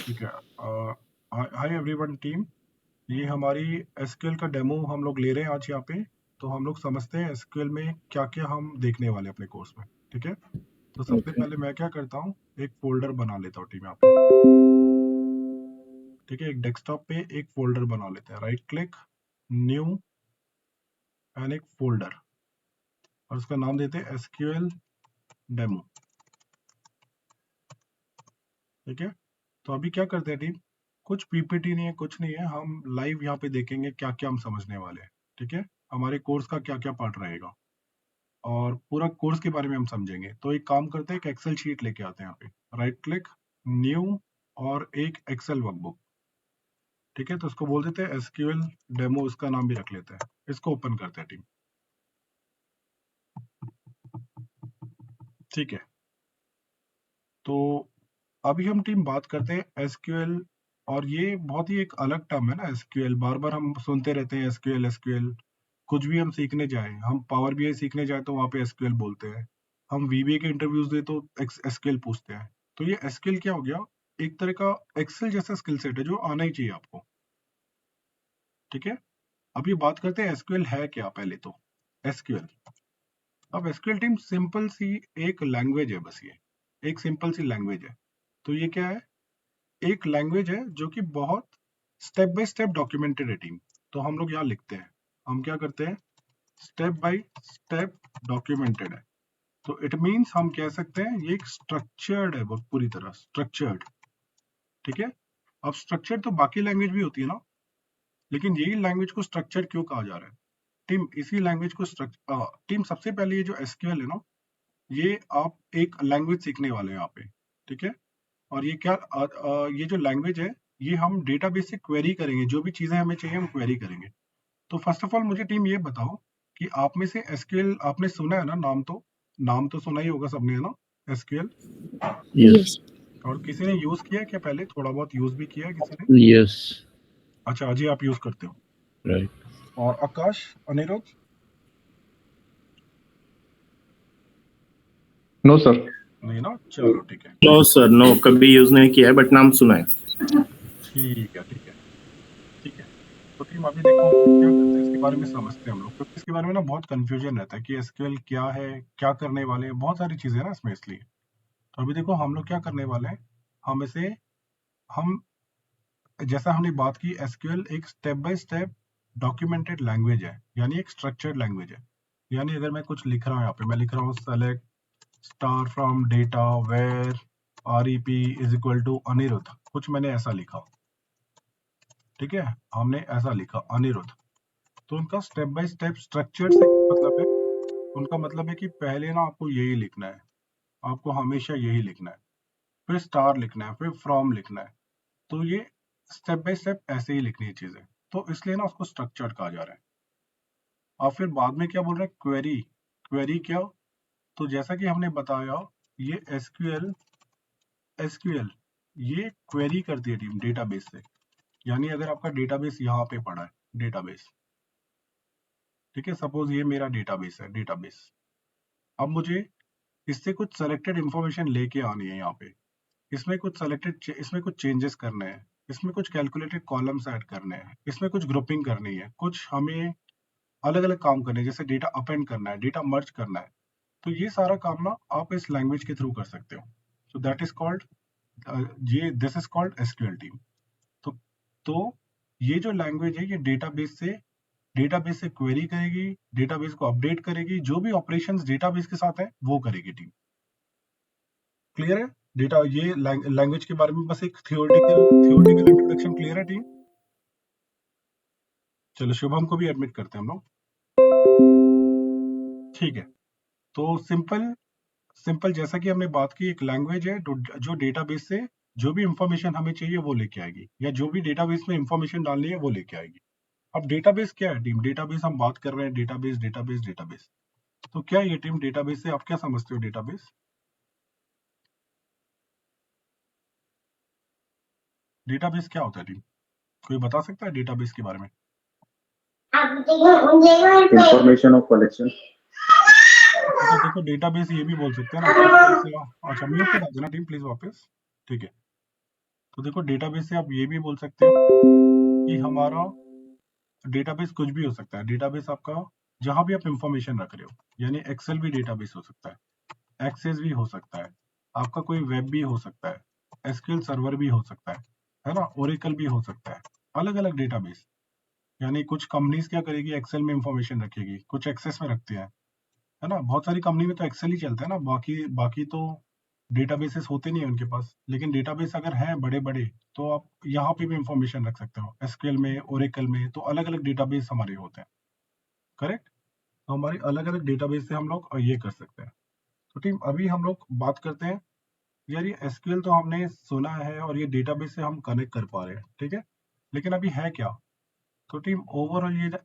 ठीक है। Hi everyone team, ये हमारी एसक्यूएल का डेमो हम लोग ले रहे हैं आज यहाँ पे। तो हम लोग समझते हैं एसक्यूएल में क्या क्या हम देखने वाले हैं अपने कोर्स में। ठीक है, तो सबसे Okay. पहले मैं क्या करता हूँ, एक फोल्डर बना लेता हूँ टीम यहाँ पे। ठीक है, एक डेस्कटॉप पे एक फोल्डर बना लेते हैं, राइट क्लिक, न्यू एंड एक फोल्डर, और उसका नाम देते हैं एसक्यूएल डेमो। ठीक है, तो अभी क्या करते हैं टीम, कुछ पीपीटी नहीं है, कुछ नहीं है, हम लाइव यहाँ पे देखेंगे क्या क्या हम समझने वाले हैं। ठीक है, हमारे कोर्स का क्या क्या पार्ट रहेगा और पूरा कोर्स के बारे में हम समझेंगे। तो एक काम करते हैं, एक एक्सेल शीट लेके आते हैं यहाँ पे, राइट क्लिक, न्यू, और एक एक्सेल वर्कबुक। ठीक है, तो उसको बोल देते हैं एसक्यूएल डेमो, इसका नाम भी रख लेते हैं। इसको ओपन करते हैं टीम। ठीक है, तो अभी हम टीम बात करते हैं एसक्यूएल, और ये बहुत ही एक अलग टर्म है ना एसक्यूएल, बार बार हम सुनते रहते हैं एसक्यूएल एसक्यूएल। कुछ भी हम सीखने जाएं, हम पावर बीआई सीखने जाएं तो वहाँ पे एसक्यूएल बोलते हैं, हम वीबीए के इंटरव्यूज दे तो एसक्यूएल पूछते हैं। तो ये एसक्यूएल क्या हो गया, एक तरह का एक्सेल जैसा स्किल सेट है जो आना ही चाहिए आपको। ठीक है, अब ये बात करते हैं एसक्यूएल है क्या। पहले तो एसक्यूएल, अब एसक्यूएल टीम सिंपल सी एक लैंग्वेज है, बस ये एक सिंपल सी लैंग्वेज है। तो ये क्या है, एक लैंग्वेज है जो कि बहुत स्टेप बाय स्टेप डॉक्यूमेंटेड है टीम। तो हम लोग यहाँ लिखते हैं, हम क्या करते हैं, स्टेप बाय स्टेप डॉक्यूमेंटेड है। तो इट मीन्स हम कह सकते हैं ये एक स्ट्रक्चर्ड है, बहुत पूरी तरह स्ट्रक्चर्ड। ठीक है, अब स्ट्रक्चर्ड तो बाकी लैंग्वेज भी होती है ना, लेकिन यही लैंग्वेज को स्ट्रक्चर्ड क्यों कहा जा रहा है टीम, इसी लैंग्वेज को टीम सबसे पहले ये जो एसक्यूएल है ना, ये आप एक लैंग्वेज सीखने वाले हैं यहाँ पे। ठीक है, और ये क्या ये जो लैंग्वेज है, ये हम डेटाबेस से क्वेरी करेंगे, जो भी चीजें हमें चाहिए हम क्वेरी करेंगे। तो फर्स्ट ऑफ ऑल मुझे टीम ये बताओ कि आप में से एसक्यूएल आपने सुना है ना, नाम तो सुना ही होगा सबने, है ना, एसक्यूएल। Yes. और किसी ने यूज किया है क्या, पहले थोड़ा बहुत यूज भी किया है किसी ने? Yes. अच्छा, अजय आप यूज करते हो, Right. और आकाश, अनिरुद्ध? No sir. नहीं ना, चलो ठीक है। नो सर, नो, कभी यूज नहीं किया है बट नाम सुना है। ठीक है ठीक है ठीक है, तो टीम अभी देखो हम लोग क्या करते हैं, इसके बारे में समझते हैं हम लोग, क्योंकि इसके बारे में ना बहुत कंफ्यूजन रहता है कि एसक्यूएल क्या है, क्या करने वाले हैं, बहुत सारी चीजें हैं ना इसमें, इसलिए। तो अभी देखो हम लोग क्या करने वाले हैं, हम इसे हम जैसा हमने बात की, एसक्यूएल एक step by step documented language है, यानी एक स्ट्रक्चर्ड लैंग्वेज है। यानी अगर मैं कुछ लिख रहा हूँ यहाँ पे, मैं लिख रहा हूँ select star from data where REP is equal to Anirudh, कुछ मैंने ऐसा लिखा। ठीक है, हमने ऐसा लिखा अनिरुद्ध, तो उनका स्टेप बाय स्टेप स्ट्रक्चर्ड से मतलब है, उनका मतलब है कि पहले ना आपको यही लिखना है, आपको हमेशा यही लिखना है, फिर स्टार लिखना है, फिर फ्रॉम लिखना है। तो ये स्टेप बाय स्टेप ऐसे ही लिखनी है चीजें, तो इसलिए ना उसको स्ट्रक्चर्ड कहा जा रहा है। और फिर बाद में क्या बोल रहे हैं, क्वेरी। क्वेरी क्या, तो जैसा कि हमने बताया, ये एसक्यूएल ये क्वेरी करती है टीम डेटाबेस से। यानी अगर आपका डेटाबेस यहाँ पे पड़ा है, डेटाबेस, ठीक है, सपोज ये मेरा डेटाबेस है, डेटाबेस। अब मुझे इससे कुछ सेलेक्टेड इंफॉर्मेशन लेके आनी है यहाँ पे, इसमें कुछ चेंजेस करने हैं, इसमें कुछ कैलकुलेटेड कॉलम्स ऐड करने हैं, इसमें कुछ ग्रुपिंग करनी है, कुछ हमें अलग अलग काम करने हैं, जैसे डेटा अपेंड करना है, डेटा मर्ज करना है। तो ये सारा काम ना आप इस लैंग्वेज के थ्रू कर सकते हो। सो दैट इज कॉल्ड, ये this is called SQL team. तो तो ये जो लैंग्वेज है, ये डेटाबेस से क्वेरी करेगी, डेटाबेस को अपडेट करेगी, जो भी ऑपरेशंस डेटाबेस के साथ है वो करेगी टीम। क्लियर है? डेटा ये लैंग्वेज के बारे में बस एक थियोरेटिकल इंट्रोडक्शन क्लियर है टीम? चलो शुभम को भी एडमिट करते हैं हम लोग। ठीक है, तो सिंपल जैसा कि हमने बात की, एक लैंग्वेज है जो डेटाबेस से जो भी इंफॉर्मेशन हमें चाहिए वो लेके आएगी, या जो भी डेटाबेस में इंफॉर्मेशन डालनी है वो लेके आएगी। अब डेटाबेस क्या है टीम, डेटाबेस हम बात कर रहे हैं, डेटाबेस डेटाबेस डेटाबेस। तो क्या ये टीम डेटाबेस से आप क्या समझते हो, डेटाबेस? डेटाबेस क्या होता है टीम, कोई बता सकता है डेटाबेस के बारे में? Information of collection. तो देखो डेटाबेस ये भी बोल सकते हैं ना, डेटाबेस। अच्छा म्यूट पे डाल देना टीम प्लीज वापस। ठीक है, तो देखो डेटाबेस से आप ये भी बोल सकते हो कि हमारा डेटाबेस कुछ भी हो सकता है। डेटाबेस आपका जहां भी आप इंफॉर्मेशन रख रहे हो, यानी एक्सेल भी डेटाबेस हो सकता है, एक्सेस भी हो सकता है, आपका कोई वेब भी हो सकता है, एसक्यूएल सर्वर भी हो सकता है ना, ओरेकल भी हो सकता है, अलग अलग डेटाबेस। यानी कुछ कंपनीज क्या करेगी, एक्सेल में इंफॉर्मेशन रखेगी, कुछ एक्सेस में रखते हैं, है ना। बहुत सारी कंपनी में तो एक्सेल ही चलता है ना, बाकी बाकी तो डेटाबेसेस होते नहीं है उनके पास। लेकिन डेटाबेस अगर है बड़े बड़े, तो आप यहाँ पे भी इंफॉर्मेशन रख सकते हो, एसक्यूएल में, ओरेकल में, तो अलग अलग डेटाबेस हमारे होते हैं। करेक्ट। तो हमारे अलग अलग डेटाबेस से हम लोग ये कर सकते हैं। तो टीम अभी हम लोग बात करते हैं, यार ये एसक्यूएल तो हमने सुना है और ये डेटाबेस से हम कनेक्ट कर पा रहे हैं, ठीक है, लेकिन अभी है क्या। तो टीम ओवरऑल ये जो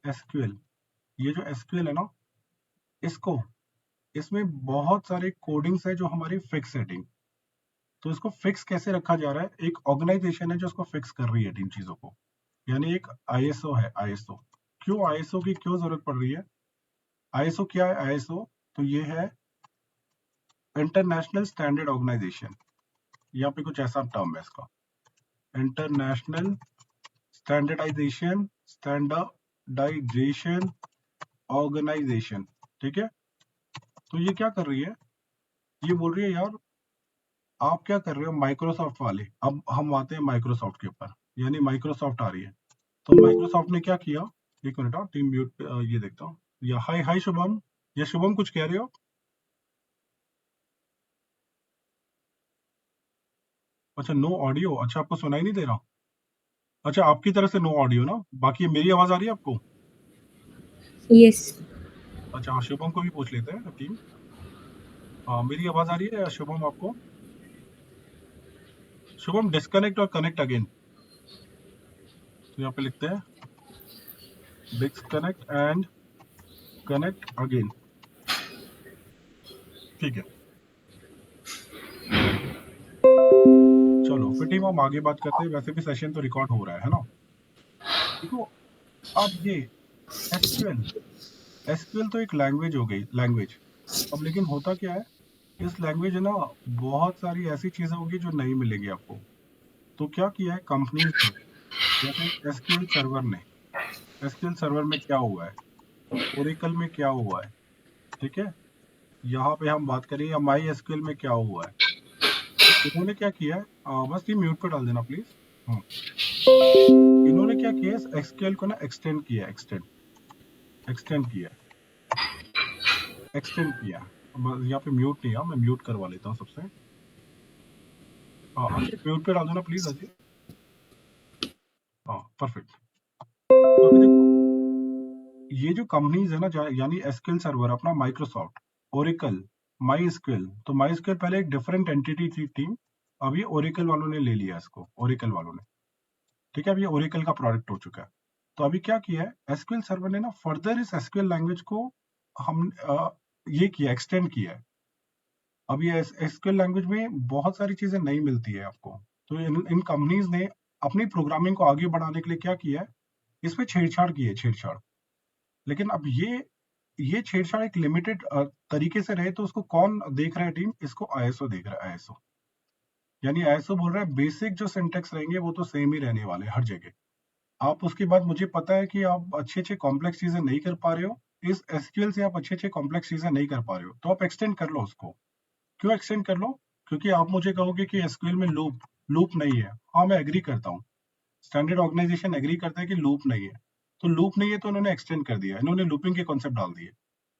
एसक्यूएल है ना, इसको इसमें बहुत सारे कोडिंग्स है जो हमारी फिक्स सेटिंग। तो इसको फिक्स कैसे रखा जा रहा है, एक ऑर्गेनाइजेशन है जो इसको फिक्स कर रही है इन चीजों को। यानी एक आईएसओ है, आईएसओ। क्यों आईएसओ की क्यों जरूरत पड़ रही है, आईएसओ क्या है, आईएसओ तो ये है इंटरनेशनल स्टैंडर्ड ऑर्गेनाइजेशन। यहाँ पे कुछ ऐसा टर्म है इसका, इंटरनेशनल स्टैंडर्डाइजेशन ऑर्गेनाइजेशन, ठीक है। तो ये क्या कर रही है, ये बोल रही है यार आप क्या कर रहे हो माइक्रोसॉफ्ट वाले। अब हम आते हैं माइक्रोसॉफ्ट के ऊपर, यानी माइक्रोसॉफ्ट आ रही है। तो माइक्रोसॉफ्ट ने क्या किया, एक मिनट टीम म्यूट पे ये देखता हूँ। या हाय हाय शुभम, या शुभम कुछ कह रहे हो। अच्छा नो ऑडियो, अच्छा आपको सुनाई नहीं दे रहा। अच्छा आपकी तरफ से नो ऑडियो ना, बाकी मेरी आवाज आ रही है आपको। यस। अच्छा हाँ, शुभम को भी पूछ लेते हैं टीम। हाँ मेरी आवाज आ रही है शुभम आपको। शुभम डिस्कनेक्ट और कनेक्ट अगेन। तो यहाँ पे लिखते हैं डिस्कनेक्ट एंड कनेक्ट अगेन, ठीक है। चलो फिर टीम हम आगे बात करते हैं, वैसे भी सेशन तो रिकॉर्ड हो रहा है ना। देखो अब ये एसक्यूएल, एसक्यूएल तो एक लैंग्वेज हो गई, लैंग्वेज। अब लेकिन होता क्या है, इस लैंग्वेज ना बहुत सारी ऐसी चीजें होगी जो नहीं मिलेगी आपको। तो क्या किया है कंपनीज ने, जैसे एसक्यूएल सर्वर ने, एसक्यूएल सर्वर में क्या हुआ है, ओरेकल में क्या हुआ है, ठीक है। यहाँ पे हम बात करें या माई एसक्यूएल में क्या हुआ है। तो इन्होंने क्या किया है, बस ये म्यूट पे डाल देना प्लीज। इन्होंने क्या किया है, एसक्यूएल को ना एक्सटेंड किया, एक्सटेंड किया, एक्सटेंड किया। बस यहाँ पे म्यूट नहीं है, मैं म्यूट करवा लेता हूँ सबसे। हाँ अजय म्यूट पे डाल दो ना प्लीज अजय। हाँ परफेक्ट। तो अभी देखो ये जो कंपनीज है ना, यानी एसक्यूएल सर्वर अपना माइक्रोसॉफ्ट, ओरेकल, माई एसक्यूएल। तो माई एसक्यूएल पहले एक डिफरेंट एंटिटी थी टीम, अब ये ओरेकल वालों ने ले लिया इसको, ओरेकल वालों ने, ठीक है। अब ये ओरेकल का प्रोडक्ट हो चुका है। तो अभी क्या किया है एसक्यूएल सर्वर ने ना, फर्दर इस एसक्यूएल लैंग्वेज को हम ये किया, एक्सटेंड किया है। अब ये एसक्यूएल लैंग्वेज में बहुत सारी चीजें नहीं मिलती है आपको। तो इन कंपनीज ने अपनी प्रोग्रामिंग को आगे बढ़ाने के लिए क्या किया है, इसमें छेड़छाड़ की है, छेड़छाड़। लेकिन अब ये छेड़छाड़ एक लिमिटेड तरीके से रहे, तो उसको कौन देख रहा है टीम, इसको आईएसओ देख रहा है, आईएसओ। यानी आईएसओ बोल रहा है बेसिक जो सिंटेक्स रहेंगे वो तो सेम ही रहने वाले हर जगह। आप उसके बाद मुझे पता है कि आप अच्छे अच्छे कॉम्प्लेक्स चीजें नहीं कर पा रहे हो, इस एसक्यूएल से आप अच्छे अच्छे कॉम्प्लेक्स चीजें नहीं कर पा रहे हो, तो आप एक्सटेंड कर लो उसको। क्यों एक्सटेंड कर लो, क्योंकि आप मुझे कहोगे कि एसक्यूएल में लूप लूप नहीं है। हाँ मैं एग्री करता हूँ, स्टैंडर्ड ऑर्गेनाइजेशन एग्री करता है कि लूप नहीं है। तो लूप नहीं है तो उन्होंने एक्सटेंड कर दिया, इन्होंने लूपिंग के कॉन्सेप्ट डाल दिए।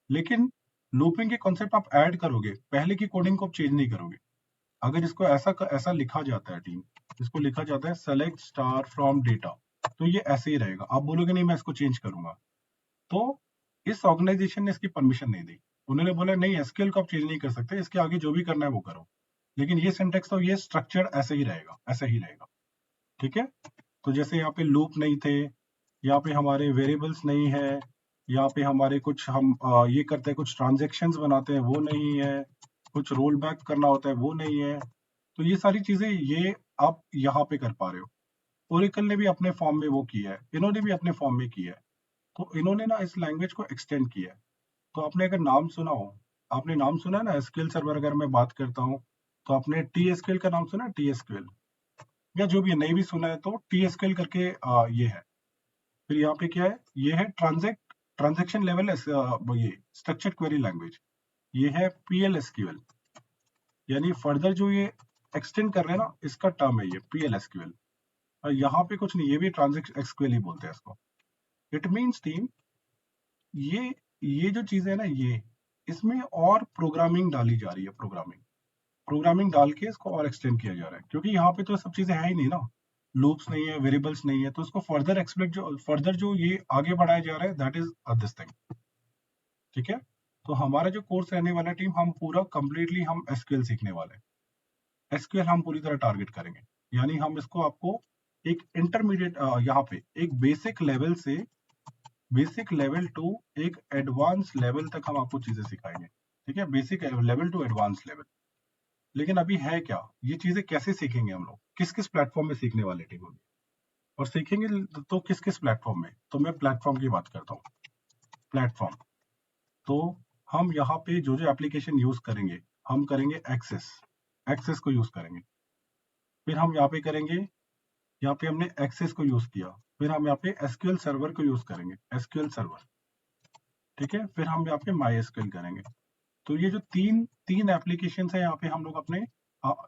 लेकिन लूपिंग के कॉन्सेप्ट आप ऐड करोगे, पहले की कोडिंग को आप चेंज नहीं करोगे। अगर इसको ऐसा लिखा जाता है टीम, इसको लिखा जाता है सेलेक्ट स्टार फ्रॉम डेटा, तो ये ऐसे ही रहेगा। आप बोलोगे नहीं मैं इसको चेंज करूंगा, तो इस ऑर्गेनाइजेशन ने इसकी परमिशन नहीं दी। उन्होंने बोला नहीं एसक्यूएल को आप चेंज नहीं कर सकते, इसके आगे जो भी करना है वो करो, लेकिन ये सिंटेक्स तो ये स्ट्रक्चर ऐसे ही रहेगा, ऐसे ही रहेगा, ठीक है। तो जैसे यहाँ पे लूप नहीं थे, यहाँ पे हमारे वेरिएबल्स नहीं है, यहाँ पे हमारे कुछ हम ये करते हैं, कुछ ट्रांजेक्शन्स बनाते हैं वो नहीं है, कुछ रोल बैक करना होता है वो नहीं है। तो ये सारी चीजें ये आप यहाँ पे कर पा रहे हो। ओरेकल ने भी अपने फॉर्म में वो किया है, इन्होंने भी अपने फॉर्म में किया है। तो इन्होंने ना इस लैंग्वेज को एक्सटेंड किया है। तो आपने अगर नाम सुना हो, आपने नाम सुना है ना एसक्यूएल सर्वर, अगर मैं बात करता हूँ तो आपने टी एसक्यूएल का नाम सुना है, टी एसक्यूएल। या जो भी है, नहीं भी सुना है तो TSQL करके ये है। फिर यहाँ पे क्या है, ये है ट्रांजैक्शन लेवल, ये स्ट्रक्चर्ड क्वेरी लैंग्वेज, ये है PLSQL। यानी फर्दर जो ये एक्सटेंड कर रहे हैं ना, इसका टर्म है ये PLSQL। और यहाँ पे कुछ नहीं, ये भी ट्रांजैक्शन SQL ही बोलते हैं इसको। इट मीन्स टीम, ये जो चीजें है ना, ये इसमें और प्रोग्रामिंग डाली जा रही है, प्रोग्रामिंग डाल के इसको और एक्सटेंड किया जा रहा है, क्योंकि यहाँ पे तो सब चीजें है ही नहीं ना, लूप्स नहीं है, वेरिएबल्स नहीं है, तो इसको फर्दर जो ये आगे बढ़ाया जा रहा है, दैट इज दिस थिंग। ठीक है, तो हमारा जो कोर्स रहने वाला टीम, हम पूरा कंप्लीटली हम एसक्यूएल सीखने वाले हैं। एसक्यूएल हम पूरी तरह टारगेट करेंगे, यानी हम इसको आपको एक इंटरमीडिएट, यहाँ पे एक बेसिक लेवल टू एक एडवांस लेवल तक हम आपको चीजें सिखाएंगे। ठीक है, basic level to advance level. लेकिन अभी है क्या, ये चीजें कैसे सीखेंगे हम लोग, किस किस प्लेटफॉर्म में सीखने वाले टीम होगी, और सीखेंगे तो किस किस प्लेटफॉर्म में। तो मैं प्लेटफॉर्म की बात करता हूँ। प्लेटफॉर्म, तो हम यहाँ पे जो जो एप्लीकेशन यूज करेंगे, हम करेंगे एक्सेस को यूज करेंगे। फिर हम यहाँ पे करेंगे, यहाँ पे हमने एक्सेस को यूज किया, फिर हम यहाँ पे एसक्यूएल सर्वर को यूज करेंगे, एसक्यूएल सर्वर। ठीक है, फिर हम यहाँ पे माई एसक्यूएल करेंगे। तो ये जो तीन एप्लीकेशन है यहाँ पे, हम लोग अपने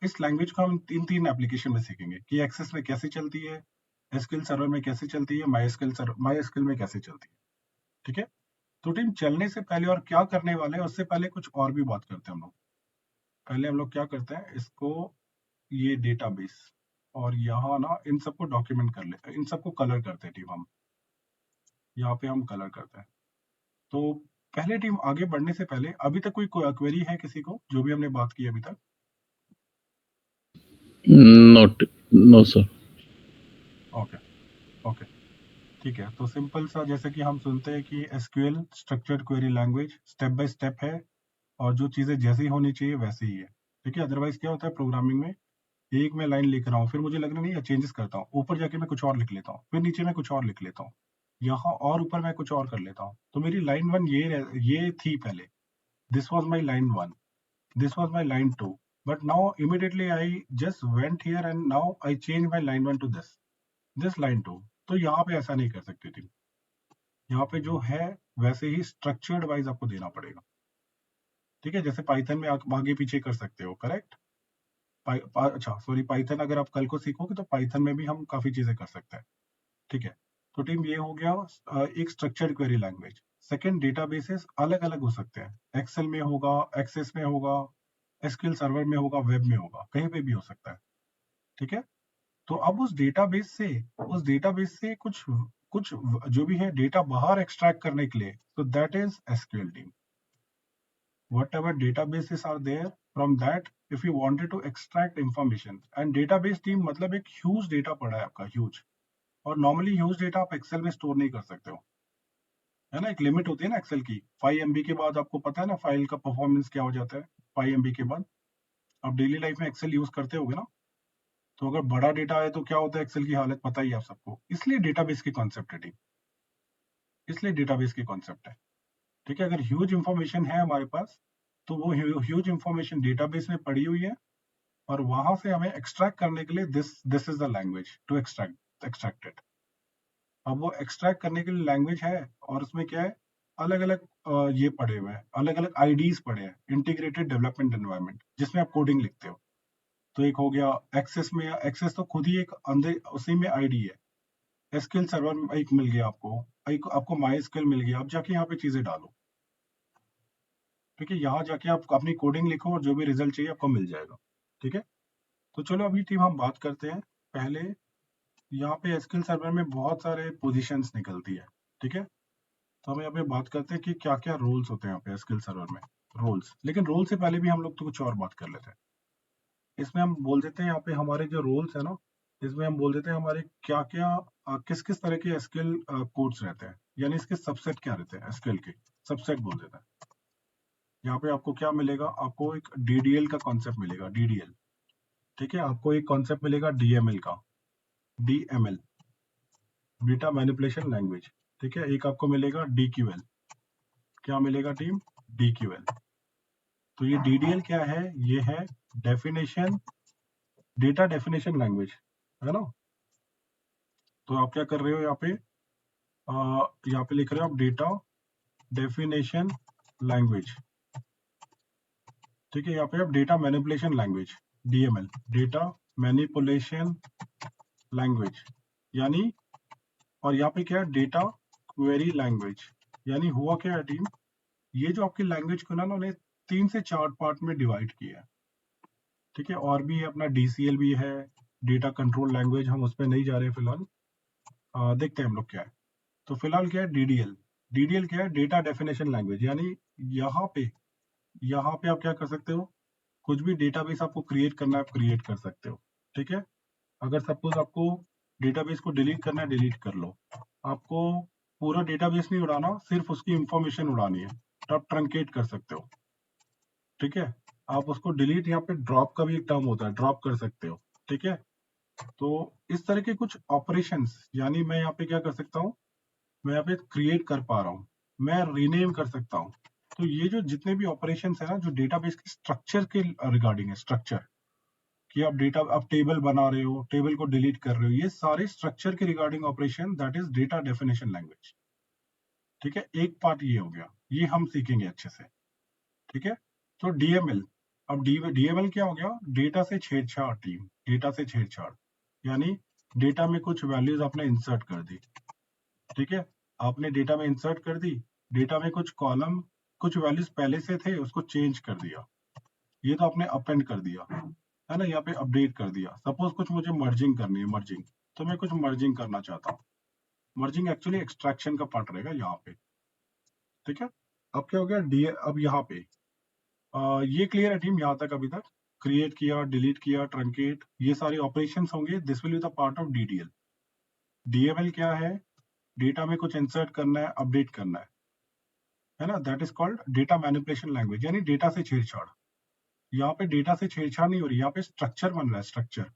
इस लैंग्वेज को हम तीन एप्लीकेशन में सीखेंगे कि एक्सेस में कैसे चलती है, एसक्यूएल सर्वर में कैसे चलती है, माई एसक्यूएल में कैसे चलती है। ठीक है, तो टीम चलने से पहले और क्या करने वाले हैं, उससे पहले कुछ और भी बात करते हैं हम लोग। पहले हम लोग क्या करते हैं, इसको ये डेटाबेस और यहाँ ना इन सबको डॉक्यूमेंट कर ले, इन सबको कलर करते हैं टीम हम, यहाँ पे हम कलर करते हैं। तो पहले टीम आगे बढ़ने से पहले अभी तक कोई क्वेरी है किसी को, जो भी हमने बात की अभी तक? No sir. ओके, ठीक है। तो सिंपल सा, जैसे कि हम सुनते हैं कि SQL structured query language step by step है, और जो चीजें जैसी होनी चाहिए वैसी ही है। ठीक है, अदरवाइज क्या होता है प्रोग्रामिंग में, एक मैं लाइन लिख रहा हूँ, फिर मुझे लगना नहीं है, चेंजेस करता हूँ, ऊपर जाके मैं कुछ और लिख लेता हूँ, फिर नीचे मैं कुछ और लिख लेता हूँ, यहाँ और ऊपर मैं कुछ और कर लेता हूँ। तो मेरी लाइन 1 ये थी पहले, this was my line 1, this was my line 2, but now immediately I just went here and now I change my line 1 to this line 2। तो यहाँ पे ऐसा नहीं कर सकते थे, यहाँ पे जो है वैसे ही स्ट्रक्चर्ड वाइज आपको देना पड़ेगा। ठीक है, जैसे पाइथन में आप आगे पीछे कर सकते हो, करेक्ट। अच्छा सॉरी, पाइथन अगर आप कल को सीखोगे तो पाइथन में भी हम काफी चीजें कर सकते हैं। ठीक है, तो टीम ये हो गया एक structured query language. Second, databases अलग अलग हो सकते हैं, एक्सेल में होगा, एक्सेस में होगा, एसक्यूएल सर्वर में होगा, वेब में होगा, कहीं पे भी हो सकता है। ठीक है, तो अब उस डेटाबेस से कुछ कुछ जो भी है डेटा बाहर एक्सट्रैक्ट करने के लिए, तो that is SQL team. whatever databases are there, from that if you wanted to extract information, and database team मतलब एक huge data पड़ा है आपका, huge, और normally huge data आप एक्सेल में स्टोर नहीं कर सकते हो, है ना, एक लिमिट होती है ना एक्सेल की। 5 MB के बाद आपको पता है ना फाइल का परफॉर्मेंस क्या हो जाता है, 5 MB के बाद। आप डेली लाइफ में एक्सेल यूज करते होगे ना, तो अगर बड़ा डेटा है तो क्या होता है एक्सेल की हालत, पता ही है आप सबको। इसलिए डेटाबेस की कॉन्सेप्ट है टीम, इसलिए डेटाबेस की कॉन्सेप्ट है। ठीक है, अगर ह्यूज इंफॉर्मेशन है हमारे पास, तो वो ह्यूज इंफॉर्मेशन डेटाबेस में पड़ी हुई है, और वहां से हमें एक्सट्रैक्ट करने के लिए this is the language to extract it. अब वो एक्सट्रैक्ट करने के लिए लैंग्वेज है, और उसमें क्या है, अलग अलग ये पड़े हुए हैं, अलग अलग आईडीज पड़े हैं, इंटीग्रेटेड डेवलपमेंट एनवायरनमेंट, जिसमें आप कोडिंग लिखते हो। तो एक हो गया एक्सेस में, एक्सेस तो खुद ही एक अंदर उसी में आईडी है। एसक्यूएल सर्वर में एक मिल गया आपको, एक आपको माई एसक्यूएल मिल गया, आप जाके यहाँ पे चीजें डालो। ठीक है, यहाँ जाके आप अपनी कोडिंग लिखो और जो भी रिजल्ट चाहिए आपको मिल जाएगा। ठीक है, तो चलो अभी टीम हम बात करते हैं। पहले यहाँ पे एसक्यूएल सर्वर में बहुत सारे पोजीशंस निकलती है। ठीक है, तो हम यहाँ पे बात करते हैं कि क्या क्या रोल्स होते हैं यहाँ पे एसक्यूएल सर्वर में, रोल्स। लेकिन रोल से पहले भी हम लोग तो कुछ और बात कर लेते हैं। इसमें हम बोल देते हैं यहाँ पे हमारे जो रोल्स है ना, इसमें हम बोल देते हैं हमारे क्या क्या किस किस तरह के एसक्यूएल कोड्स रहते हैं, यानी इसके सबसेट क्या रहते हैं, एसक्यूएल के सबसेट बोल देते हैं। यहाँ पे आपको क्या मिलेगा, आपको एक DDL का कॉन्सेप्ट मिलेगा, DDL। ठीक है, आपको एक कॉन्सेप्ट मिलेगा DML का, DML, डेटा मैनिपुलेशन लैंग्वेज। ठीक है, एक आपको मिलेगा DQL। क्या मिलेगा टीम, DQL। तो ये DDL क्या है, ये है डेटा डेफिनेशन लैंग्वेज। है ना। तो आप क्या कर रहे हो यहाँ पे, यहाँ पे लिख रहे हो आप डेटा डेफिनेशन लैंग्वेज, ठीक है। यहाँ पे आप data manipulation language, DML, data manipulation language, यानी, और यहाँ पे क्या है, डेटा क्वेरी लैंग्वेज। यानी हुआ क्या है टीम, ये जो आपकी लैंग्वेज को ना उन्होंने 3 से 4 पार्ट में डिवाइड किया है, ठीक है। और भी अपना DCL भी है, डेटा कंट्रोल लैंग्वेज, हम उस पर नहीं जा रहे फिलहाल, देखते हैं हम लोग क्या है। तो फिलहाल क्या है, DDL क्या है, डेटा डेफिनेशन लैंग्वेज। यानी यहाँ पे आप क्या कर सकते हो, कुछ भी डेटाबेस आपको क्रिएट करना है आप क्रिएट कर सकते हो, ठीक है। अगर सपोज आपको डेटाबेस को डिलीट करना है, डिलीट कर लो। आपको पूरा डेटाबेस नहीं उड़ाना, सिर्फ उसकी इंफॉर्मेशन उड़ानी है, तो आप ट्रंकेट कर सकते हो, ठीक है। आप उसको डिलीट, यहाँ पे ड्रॉप का भी एक टर्म होता है, ड्रॉप कर सकते हो, ठीक है। तो इस तरह के कुछ ऑपरेशंस, यानी मैं यहाँ पे क्या कर सकता हूँ, मैं यहाँ पे क्रिएट कर पा रहा हूँ, मैं रीनेम कर सकता हूँ। तो ये जो जितने भी ऑपरेशंस है ना, जो डेटाबेस के स्ट्रक्चर के रिगार्डिंग है, स्ट्रक्चर कि आप टेबल बना रहे हो, टेबल को डिलीट कर रहे हो, ये सारे स्ट्रक्चर के regarding operation, that is data definition language, ठीक है। एक पार्ट ये हो गया, ये हम सीखेंगे अच्छे से, ठीक है। तो DML, अब DML क्या हो गया, डेटा से छेड़छाड़ टीम, डेटा से छेड़छाड़, यानी डेटा में कुछ वैल्यूज आपने इंसर्ट कर दी, ठीक है। आपने डेटा में इंसर्ट कर दी, डेटा में कुछ कॉलम, कुछ वैल्यूज पहले से थे उसको चेंज कर दिया, ये तो आपने अपेंड कर दिया, है ना। यहाँ पे अपडेट कर दिया। सपोज कुछ मुझे मर्जिंग करनी है, मर्जिंग, तो मैं कुछ मर्जिंग करना चाहता हूँ। मर्जिंग एक्चुअली एक्सट्रैक्शन का पार्ट रहेगा यहाँ पे, ठीक है। अब क्या हो गया, अब यहाँ पे ये क्लियर है टीम, यहाँ तक अभी तक क्रिएट किया, डिलीट किया, ट्रंकेट, ये सारे ऑपरेशंस होंगे, this will be the part of DDL। DML क्या है, डेटा में कुछ इंसर्ट करना है, अपडेट करना है ना, that is called data manipulation language, यानी डेटा से छेड़छाड़। यहाँ पे डेटा से छेड़छाड़ नहीं हो रही, यहाँ पे स्ट्रक्चर बन रहा है, स्ट्रक्चर,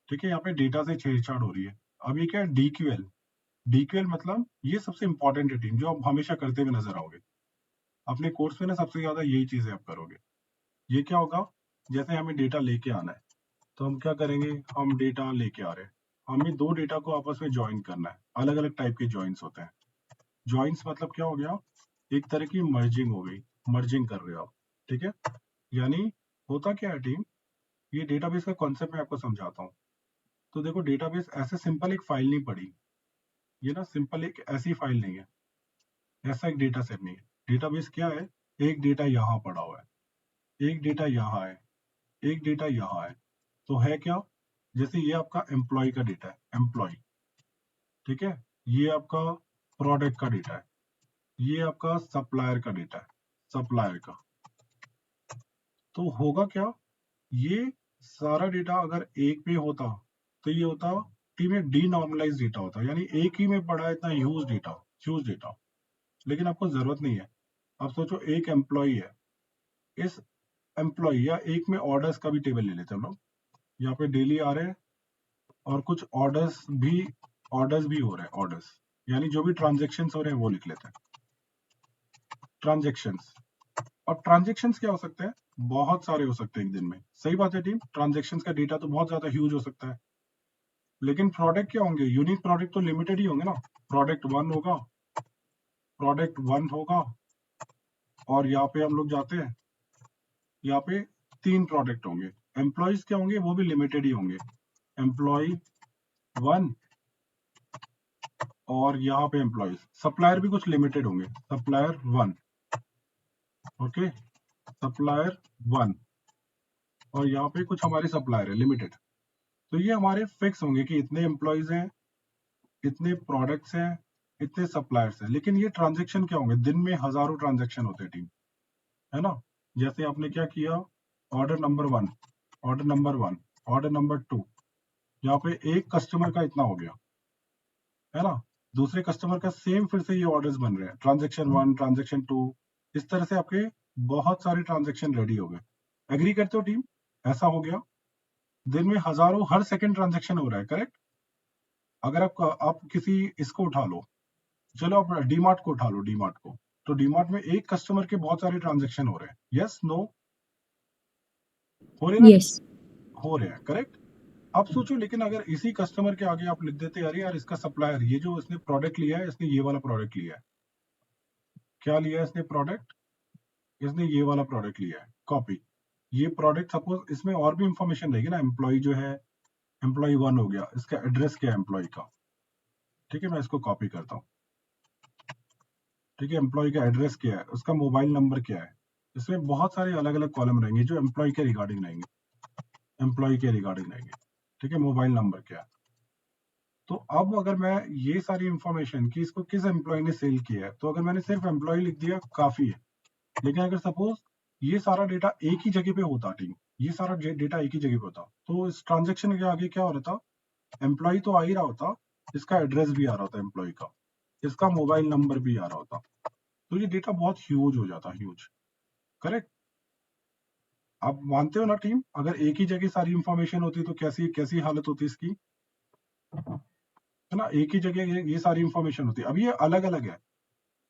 ठीक है। यहाँ पे डेटा से छेड़छाड़ हो रही है। अब ये क्या है, DQL मतलब ये सबसे इंपॉर्टेंट है टीम, जो आप हमेशा करते हुए नजर आओगे अपने कोर्स में ना, सबसे ज्यादा यही चीजें आप करोगे। ये क्या होगा, जैसे हमें डेटा लेके आना है, तो हम क्या करेंगे, हम डेटा लेके आ रहे हैं, हमें दो डेटा को आपस में ज्वाइन करना है। अलग अलग टाइप के ज्वाइंस होते हैं। ज्वाइंस मतलब क्या हो गया, एक तरह की मर्जिंग हो गई, मर्जिंग कर रहे हो आप, ठीक है। यानी होता क्या है टीम, ये डेटाबेस का कॉन्सेप्ट मैं आपको समझाता हूँ। तो देखो, डेटाबेस ऐसे सिंपल एक फाइल नहीं पड़ी, ये ना सिंपल एक ऐसी फाइल नहीं है, ऐसा एक डेटा सेट नहीं है। डेटाबेस क्या है, एक डेटा यहाँ पड़ा हुआ है, एक डेटा यहाँ है, एक डेटा यहाँ है, तो है क्या, जैसे ये आपका एम्प्लॉय का डेटा है, एम्प्लॉय, ठीक है। ये आपका प्रोडक्ट का डेटा है, ये आपका सप्लायर का डेटा है, सप्लायर का। तो होगा क्या, ये सारा डेटा अगर एक पे होता, तो ये होता टीम में डीनॉर्मलाइज डेटा होता, यानी एक ही में पड़ा है इतना ह्यूज डेटा। लेकिन आपको जरूरत नहीं है। आप सोचो, एक एम्प्लॉय है, इस एम्प्लॉय या एक में ऑर्डर्स का भी टेबल ले लेते हैं हम लोग, यहाँ पे डेली आ रहे हैं, और कुछ ऑर्डर्स भी हो रहे हैं, ऑर्डर्स यानी जो भी ट्रांजेक्शन्स हो रहे हैं वो लिख लेते हैं, ट्रांजेक्शन्स। और ट्रांजेक्शन्स क्या हो सकते हैं, बहुत सारे हो सकते हैं एक दिन में, सही बात है टीम। ट्रांजेक्शन्स का डेटा तो बहुत ज्यादा ह्यूज हो सकता है, लेकिन प्रोडक्ट क्या होंगे, यूनिक प्रोडक्ट तो लिमिटेड ही होंगे ना। प्रोडक्ट वन होगा, और यहाँ पे हम लोग जाते हैं, यहाँ पे 3 प्रोडक्ट होंगे। एम्प्लॉयज क्या होंगे, वो भी लिमिटेड ही होंगे, एम्प्लॉय 1, और यहाँ पे एम्प्लॉयज। सप्लायर भी कुछ लिमिटेड होंगे, सप्लायर 1, ओके, सप्लायर 1, और यहाँ पे कुछ हमारे सप्लायर है लिमिटेड। तो ये हमारे फिक्स होंगे कि इतने एम्प्लॉयज हैं, इतने प्रोडक्ट्स हैं, इतने सप्लायर्स हैं। लेकिन ये ट्रांजेक्शन क्या होंगे, दिन में हजारों ट्रांजेक्शन होते हैं टीम, है ना। जैसे आपने क्या किया, order number 1, order number 1, order number 2, यहाँ पे एक कस्टमर का इतना हो गया, है ना। दूसरे कस्टमर का सेम फिर से ये ऑर्डर्स बन रहे हैं, ट्रांजेक्शन 1, ट्रांजेक्शन 2, इस तरह से आपके बहुत सारे ट्रांजेक्शन रेडी हो गए। एग्री करते हो टीम, ऐसा हो गया, दिन में हजारों, हर सेकंड ट्रांजेक्शन हो रहा है, करेक्ट। अगर आप किसी इसको उठा लो, चलो आप डीमार्ट को उठा लो, डीमार्ट को, तो डीमार्ट में एक कस्टमर के बहुत सारे ट्रांजेक्शन हो रहे हैं, यस नो, हो रहे हैं ना, Yes. हो रहे हैं, करेक्ट। अब सोचो, लेकिन अगर इसी कस्टमर के आगे आप लिख देते अरे यार इसका सप्लायर, ये जो इसने प्रोडक्ट लिया है, इसने ये वाला प्रोडक्ट लिया है, क्या लिया है इसने प्रोडक्ट, इसने ये वाला प्रोडक्ट लिया है, कॉपी। ये प्रोडक्ट सपोज इसमें और भी इंफॉर्मेशन रहेगी ना, एम्प्लॉय जो है, एम्प्लॉय 1 हो गया, इसका एड्रेस क्या है एम्प्लॉय का, ठीक है, मैं इसको कॉपी करता हूँ, ठीक है, एम्प्लॉय का एड्रेस क्या है, उसका मोबाइल नंबर क्या है, इसमें बहुत सारे अलग अलग कॉलम रहेंगे जो एम्प्लॉय के रिगार्डिंग रहेंगे, एम्प्लॉय के रिगार्डिंग रहेंगे, ठीक है, मोबाइल नंबर क्या है। तो अब अगर मैं ये सारी इंफॉर्मेशन कि इसको किस एम्प्लॉय ने सेल किया है, तो अगर मैंने सिर्फ एम्प्लॉय लिख दिया काफी है। लेकिन अगर सपोज ये सारा डेटा एक ही जगह पे होता, टीम, ये सारा डेटा एक ही जगह पे होता, तो इस ट्रांजेक्शन के आगे क्या हो रहा था, एम्प्लॉय तो आ ही रहा होता, इसका एड्रेस भी आ रहा होता एम्प्लॉय का, इसका मोबाइल नंबर भी आ रहा होता, तो ये डेटा बहुत ह्यूज हो जाता, ह्यूज। करेक्ट? आप मानते हो ना टीम, अगर एक ही जगह सारी इंफॉर्मेशन होती तो कैसी कैसी हालत होती इसकी, है ना, एक ही जगह ये सारी इंफॉर्मेशन होती। अब ये अलग अलग है,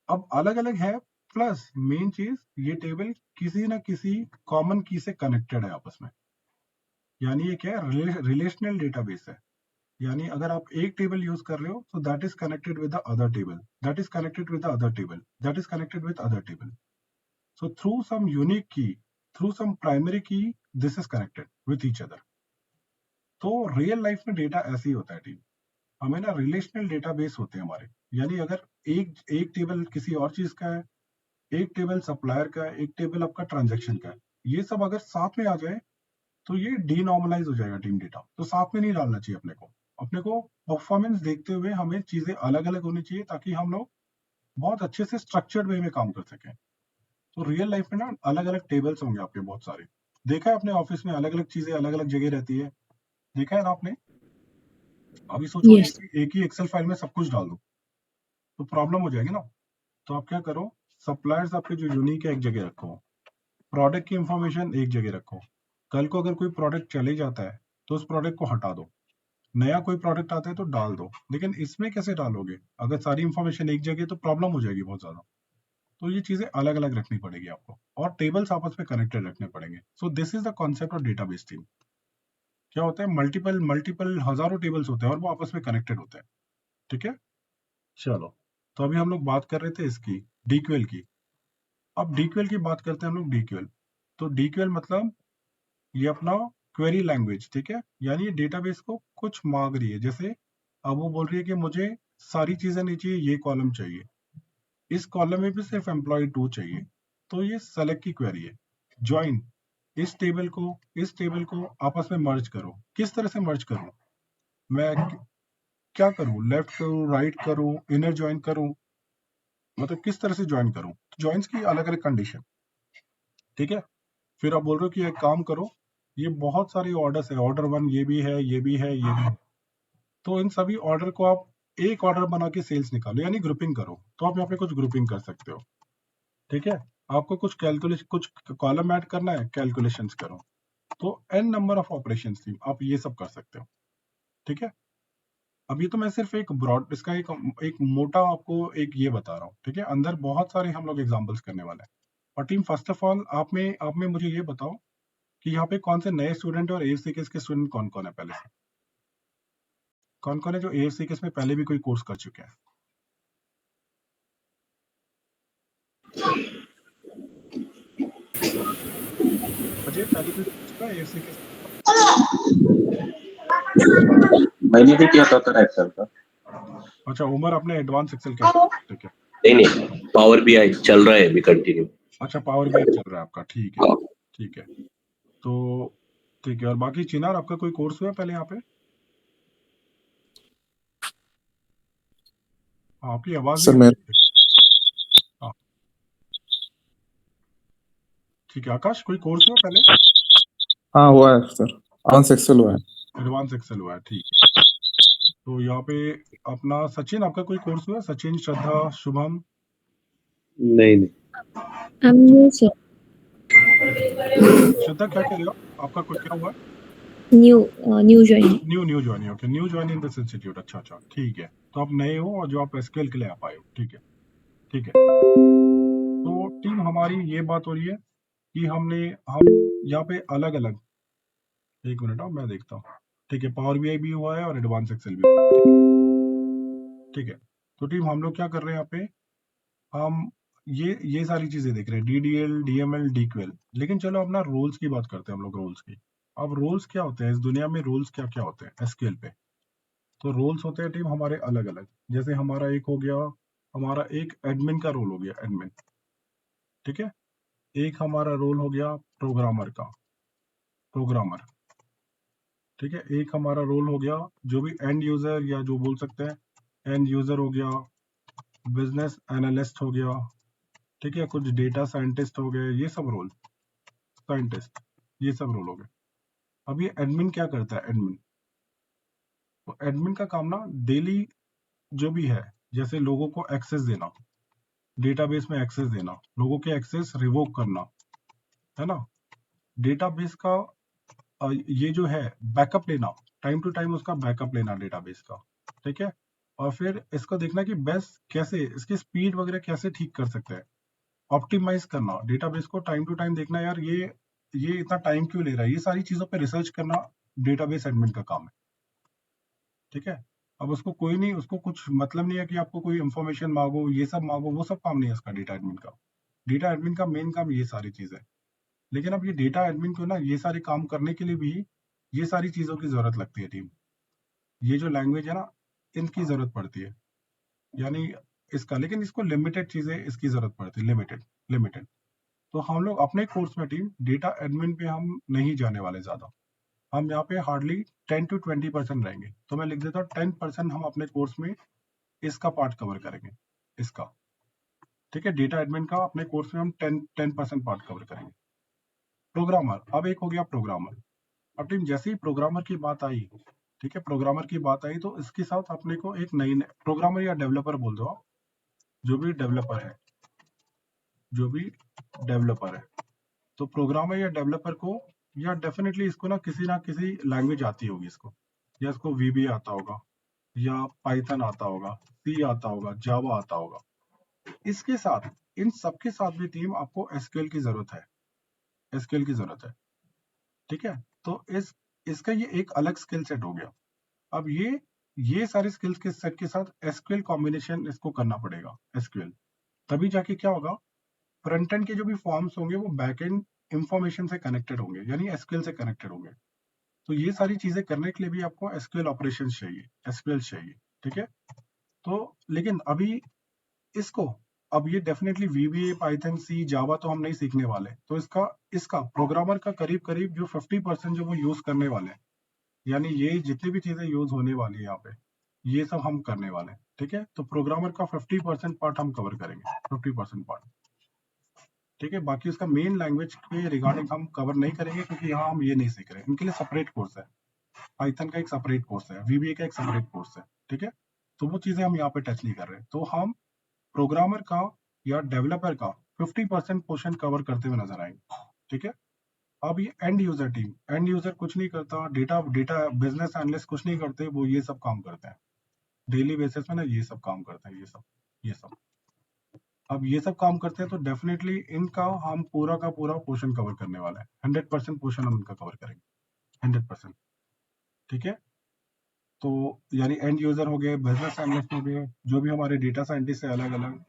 अब अलग अलग है, प्लस मेन चीज ये टेबल किसी ना किसी कॉमन की से कनेक्टेड है आपस में, यानी ये क्या है, रिलेशनल डेटाबेस है। यानी अगर आप एक टेबल यूज कर रहे हो, so that is connected with the other table, that is connected with the other table, that is connected with other table. So through some unique key, through some primary key, this is connected with each other. तो real life में data ऐसे ही होता है team, हमें ना relational database होते हैं हमारे, यानी अगर एक टेबल किसी और चीज का है, एक टेबल सप्लायर का है, एक टेबल आपका ट्रांजैक्शन का है, ये सब अगर साथ में आ जाए तो ये डीनॉर्मलाइज हो जाएगा टीम डेटा, तो साथ में नहीं डालना चाहिए अपने को परफॉर्मेंस देखते हुए हमें चीजें अलग अलग होनी चाहिए, ताकि हम लोग बहुत अच्छे से स्ट्रक्चर्ड वे में काम कर सकें। तो रियल लाइफ में ना अलग अलग टेबल्स होंगे आपके बहुत सारे, देखा है अपने ऑफिस में अलग अलग चीजें अलग अलग जगह रहती है, देखा है ना आपने। अभी सोचो Yes. एक ही एक्सेल फाइल में सब कुछ डाल दो तो प्रॉब्लम हो जाएगी ना। तो आप क्या करो, सप्लायर्स आपके जो यूनिक है एक जगह रखो, प्रोडक्ट की इंफॉर्मेशन एक जगह रखो, कल को अगर कोई प्रोडक्ट चले जाता है तो उस प्रोडक्ट को हटा दो, नया कोई प्रोडक्ट आता है तो डाल दो। लेकिन इसमें कैसे डालोगे, अगर सारी इंफॉर्मेशन एक जगह, तो प्रॉब्लम हो जाएगी बहुत ज्यादा। तो ये चीजें अलग अलग रखनी पड़ेगी आपको, और टेबल्स आपस में कनेक्टेड रखने पड़ेंगे। So this is the concept of database team. क्या होता है, मल्टीपल मल्टीपल हजारों टेबल्स होते हैं और वो आपस में कनेक्टेड होते हैं, ठीक है। चलो, तो अभी हम लोग बात कर रहे थे इसकी, डीक्यूएल की। अब डीक्यूएल की बात करते हैं हम लोग, डीक्यूएल। तो डीक्यूएल मतलब ये अपना क्वेरी लैंग्वेज, ठीक है, यानी ये डेटाबेस को कुछ मांग रही है। जैसे अब वो बोल रही है कि मुझे सारी चीजें नहीं चाहिए, ये कॉलम चाहिए, इस कॉलम में भी सिर्फ एम्प्लॉय 2 चाहिए, तो ये सेलेक्ट की क्वेरी है। ज्वाइन, इस टेबल को आपस में मर्ज करो। किस तरह से मर्ज करूं मैं, क्या करूं, लेफ्ट करूं, राइट करूं, इनर ज्वाइन करूं, मतलब किस तरह से ज्वाइन करूं। ज्वाइंस की अलग अलग कंडीशन, ठीक है। फिर आप बोल रहे हो कि एक काम करो, ये बहुत सारे ऑर्डर्स है, ऑर्डर 1 ये भी है, ये भी है, ये भी है, तो इन सभी ऑर्डर को आप एक ऑर्डर बना के सेल्स निकालो, यानी ग्रुपिंग करो। तो आप यहाँ पे कुछ ग्रुपिंग कर सकते हो, ठीक है। आपको कुछ कैलकुलेशन, कुछ कॉलम ऐड करना है, कैलकुलेशंस करो। तो n नंबर ऑफ ऑपरेशंस थी, आप ये सब कर सकते हो, ठीक है। अब ये तो मैं सिर्फ एक ब्रॉड, इसका एक मोटा आपको एक ये बता रहा हूँ, ठीक है। अंदर बहुत सारे हम लोग एग्जांपल्स करने वाले हैं। और टीम, फर्स्ट ऑफ ऑल आप में मुझे ये बताओ कि यहाँ पे कौन से नए स्टूडेंट और AFCKS के स्टूडेंट कौन कौन है, पहले से कौन कौन है जो AFCKS में पहले भी कोई कोर्स कर चुके हैं। अजय, पहले कोई कोर्स किया AFCKS? मैंने भी किया था सर एक्सेल का। अच्छा, उमर आपने एडवांस एक्सेल किया, ठीक है। नहीं पावर BI चल रहा है अभी कंटिन्यू। अच्छा, पावर BI चल रहा है आपका, ठीक है, ठीक है। तो ठीक है, और बाकी चिनार आपका कोई कोर्स हुआ पहले यहाँ पे? आपकी आवाज सर नहीं मैं आ रही है। हाँ, ठीक है। आकाश, कोई कोर्स हुआ पहले? हाँ हुआ है सर, एडवांस एक्सेल हुआ है। एडवांस एक्सेल हुआ है, ठीक है। तो यहाँ पे अपना सचिन, आपका कोई कोर्स हुआ? सचिन, श्रद्धा, शुभम? नहीं I'm new, sir. श्रद्धा, क्या कह रहे हो, आपका कोई क्या हुआ? New joining. New joining, okay, new join in this institute, अच्छा अच्छा, ठीक है। तो आप नए हो और जो आप एसक्यूएल के लिए आप आए हो, ठीक है, ठीक है। तो टीम, हमारी ये बात हो रही है कि हम यहाँ पे अलग अलग, एक मिनट, मैं देखता हूँ। ठीक है, पावर बीआई भी हुआ है और एडवांस एक्सेल भी हुआ है। ठीक है, तो टीम हम लोग क्या कर रहे हैं यहाँ पे, हम ये सारी चीजें देख रहे हैं, डीडीएल, डीएमएल, डीक्यूएल। लेकिन चलो अपना रोल्स की बात करते हैं हम लोग, रोल्स की। अब रोल्स क्या होते हैं इस दुनिया में, रोल्स क्या क्या होते हैं एसक्यूएल पे। तो रोल्स होते हैं टीम हमारे अलग अलग, जैसे हमारा एक हो गया, हमारा एक एडमिन का रोल हो गया, एडमिन। ठीक है, एक हमारा रोल हो गया प्रोग्रामर का, प्रोग्रामर। ठीक है, एक हमारा रोल हो गया जो भी एंड यूजर, या जो बोल सकते हैं एंड यूजर हो गया, बिजनेस एनालिस्ट हो गया। ठीक है, कुछ डेटा साइंटिस्ट हो गए, ये सब रोल, साइंटिस्ट, ये सब रोल हो गए। अब ये एडमिन क्या करता है, एडमिन, तो एडमिन का काम ना डेली जो भी है, जैसे लोगों को एक्सेस देना, डेटाबेस में एक्सेस देना, लोगों के एक्सेस रिवोक करना, है ना, डेटाबेस का ये जो है बैकअप लेना, टाइम टू टाइम उसका बैकअप लेना डेटाबेस का। ठीक है, और फिर इसको देखना कि बेस्ट कैसे इसकी स्पीड वगैरह कैसे ठीक कर सकते हैं, ऑप्टिमाइज करना डेटाबेस को, टाइम टू टाइम देखना यार ये इतना टाइम क्यों ले रहा है, ये सारी चीजों पे रिसर्च करना डेटाबेस एडमिन का काम है। ठीक है, अब उसको कोई नहीं, उसको कुछ मतलब नहीं है कि आपको कोई इंफॉर्मेशन मांगो, ये सब मांगो, वो सब काम नहीं है उसका, डेटा एडमिन का। डेटा एडमिन का मेन काम ये सारी चीज है। लेकिन अब ये डेटा एडमिन को ना ये सारे काम करने के लिए भी ये सारी चीजों की जरूरत लगती है टीम। ये जो लैंग्वेज है ना, इनकी जरूरत पड़ती है, यानी इसका, लेकिन इसको लिमिटेड चीजें इसकी जरूरत पड़ती है, लिमिटेड लिमिटेड। तो हम लोग अपने कोर्स में टीम डेटा एडमिन पे हम नहीं जाने वाले ज्यादा, हम यहाँ पे हार्डली 10 to 20% रहेंगे। तो मैं लिख देता हूँ 10% हम अपने कोर्स में इसका पार्ट कवर करेंगे, इसका। ठीक है, डेटा एडमिन का अपने कोर्स में हम 10% पार्ट कवर करेंगे। प्रोग्रामर, अब एक हो गया प्रोग्रामर। अब टीम जैसे ही प्रोग्रामर की बात आई, ठीक है, प्रोग्रामर की बात आई तो इसके साथ अपने को एक नई प्रोग्रामर या डेवलपर बोल दो आप, जो भी डेवलपर है, जो भी डेवलपर है, तो प्रोग्रामर या डेवलपर को, या डेफिनेटली इसको ना किसी लैंग्वेज आती होगी इसको, या इसको वीबी आता होगा, या पाइथन आता होगा, सी आता होगा, जावा आता होगा। इसके साथ, इन सबके साथ भी टीम आपको एसक्यूएल की जरूरत है, एसक्यूएल की जरूरत है। ठीक है, तो इसका ये एक अलग स्किल सेट हो गया। अब ये सारे स्किल्स के सेट के साथ एसक्यूएल कॉम्बिनेशन इसको करना पड़ेगा, एसक्यूएल, तभी जाके क्या होगा, फ्रंट एंड के जो भी फॉर्म्स होंगे वो बैक एंड इंफॉर्मेशन से कनेक्टेड होंगे, यानी एसक्यूएल से कनेक्टेड होंगे। तो ये सारी चीजें करने के लिए भी आपको एसक्यूएल ऑपरेशन चाहिए, एसक्यूएल चाहिए। ठीक है, तो लेकिन अभी इसको, अब ये डेफिनेटली वीबीए, पाइथन, सी, जावा तो हम नहीं सीखने वाले, तो इसका प्रोग्रामर का करीब करीब जो 50% जो वो यूज करने वाले हैं, यानी ये जितनी भी चीजें यूज होने वाली है यहाँ पे, ये सब हम करने वाले हैं। ठीक है, तो प्रोग्रामर का 50% पार्ट हम कवर करेंगे, 50% पार्ट। ठीक है, बाकी उसका मेन लैंग्वेज के रिगार्डिंग हम कवर नहीं करेंगे, क्योंकि यहाँ हम ये नहीं सीख रहे, इनके लिए सेपरेट कोर्स है, पाइथन का एक सेपरेट कोर्स है, वीबीए का एक सेपरेट कोर्स है। ठीक है, तो वो चीजें हम यहाँ पे टच नहीं कर रहे, तो हम प्रोग्रामर का या डेवलपर का 50% पोर्शन कवर करते हुए नजर आएंगे। ठीक है, अब ये and user team, and user कुछ नहीं करता, डेटा बिजनेस एनालिस्ट कुछ नहीं करते, वो ये सब काम करते हैं डेली बेसिस में ना, ये सब काम करते हैं, ये सब। अब ये सब काम करते हैं तो डेफिनेटली इनका हम पूरा का पूरा पोर्शन कवर करने वाला है, 100% पोर्शन हम इनका कवर करेंगे, 100%। ठीक है, तो यानी एंड यूजर हो गए, बिजनेस एनालिस्ट हो गए, जो भी हमारे डेटा साइंटिस्ट है अलग अलग,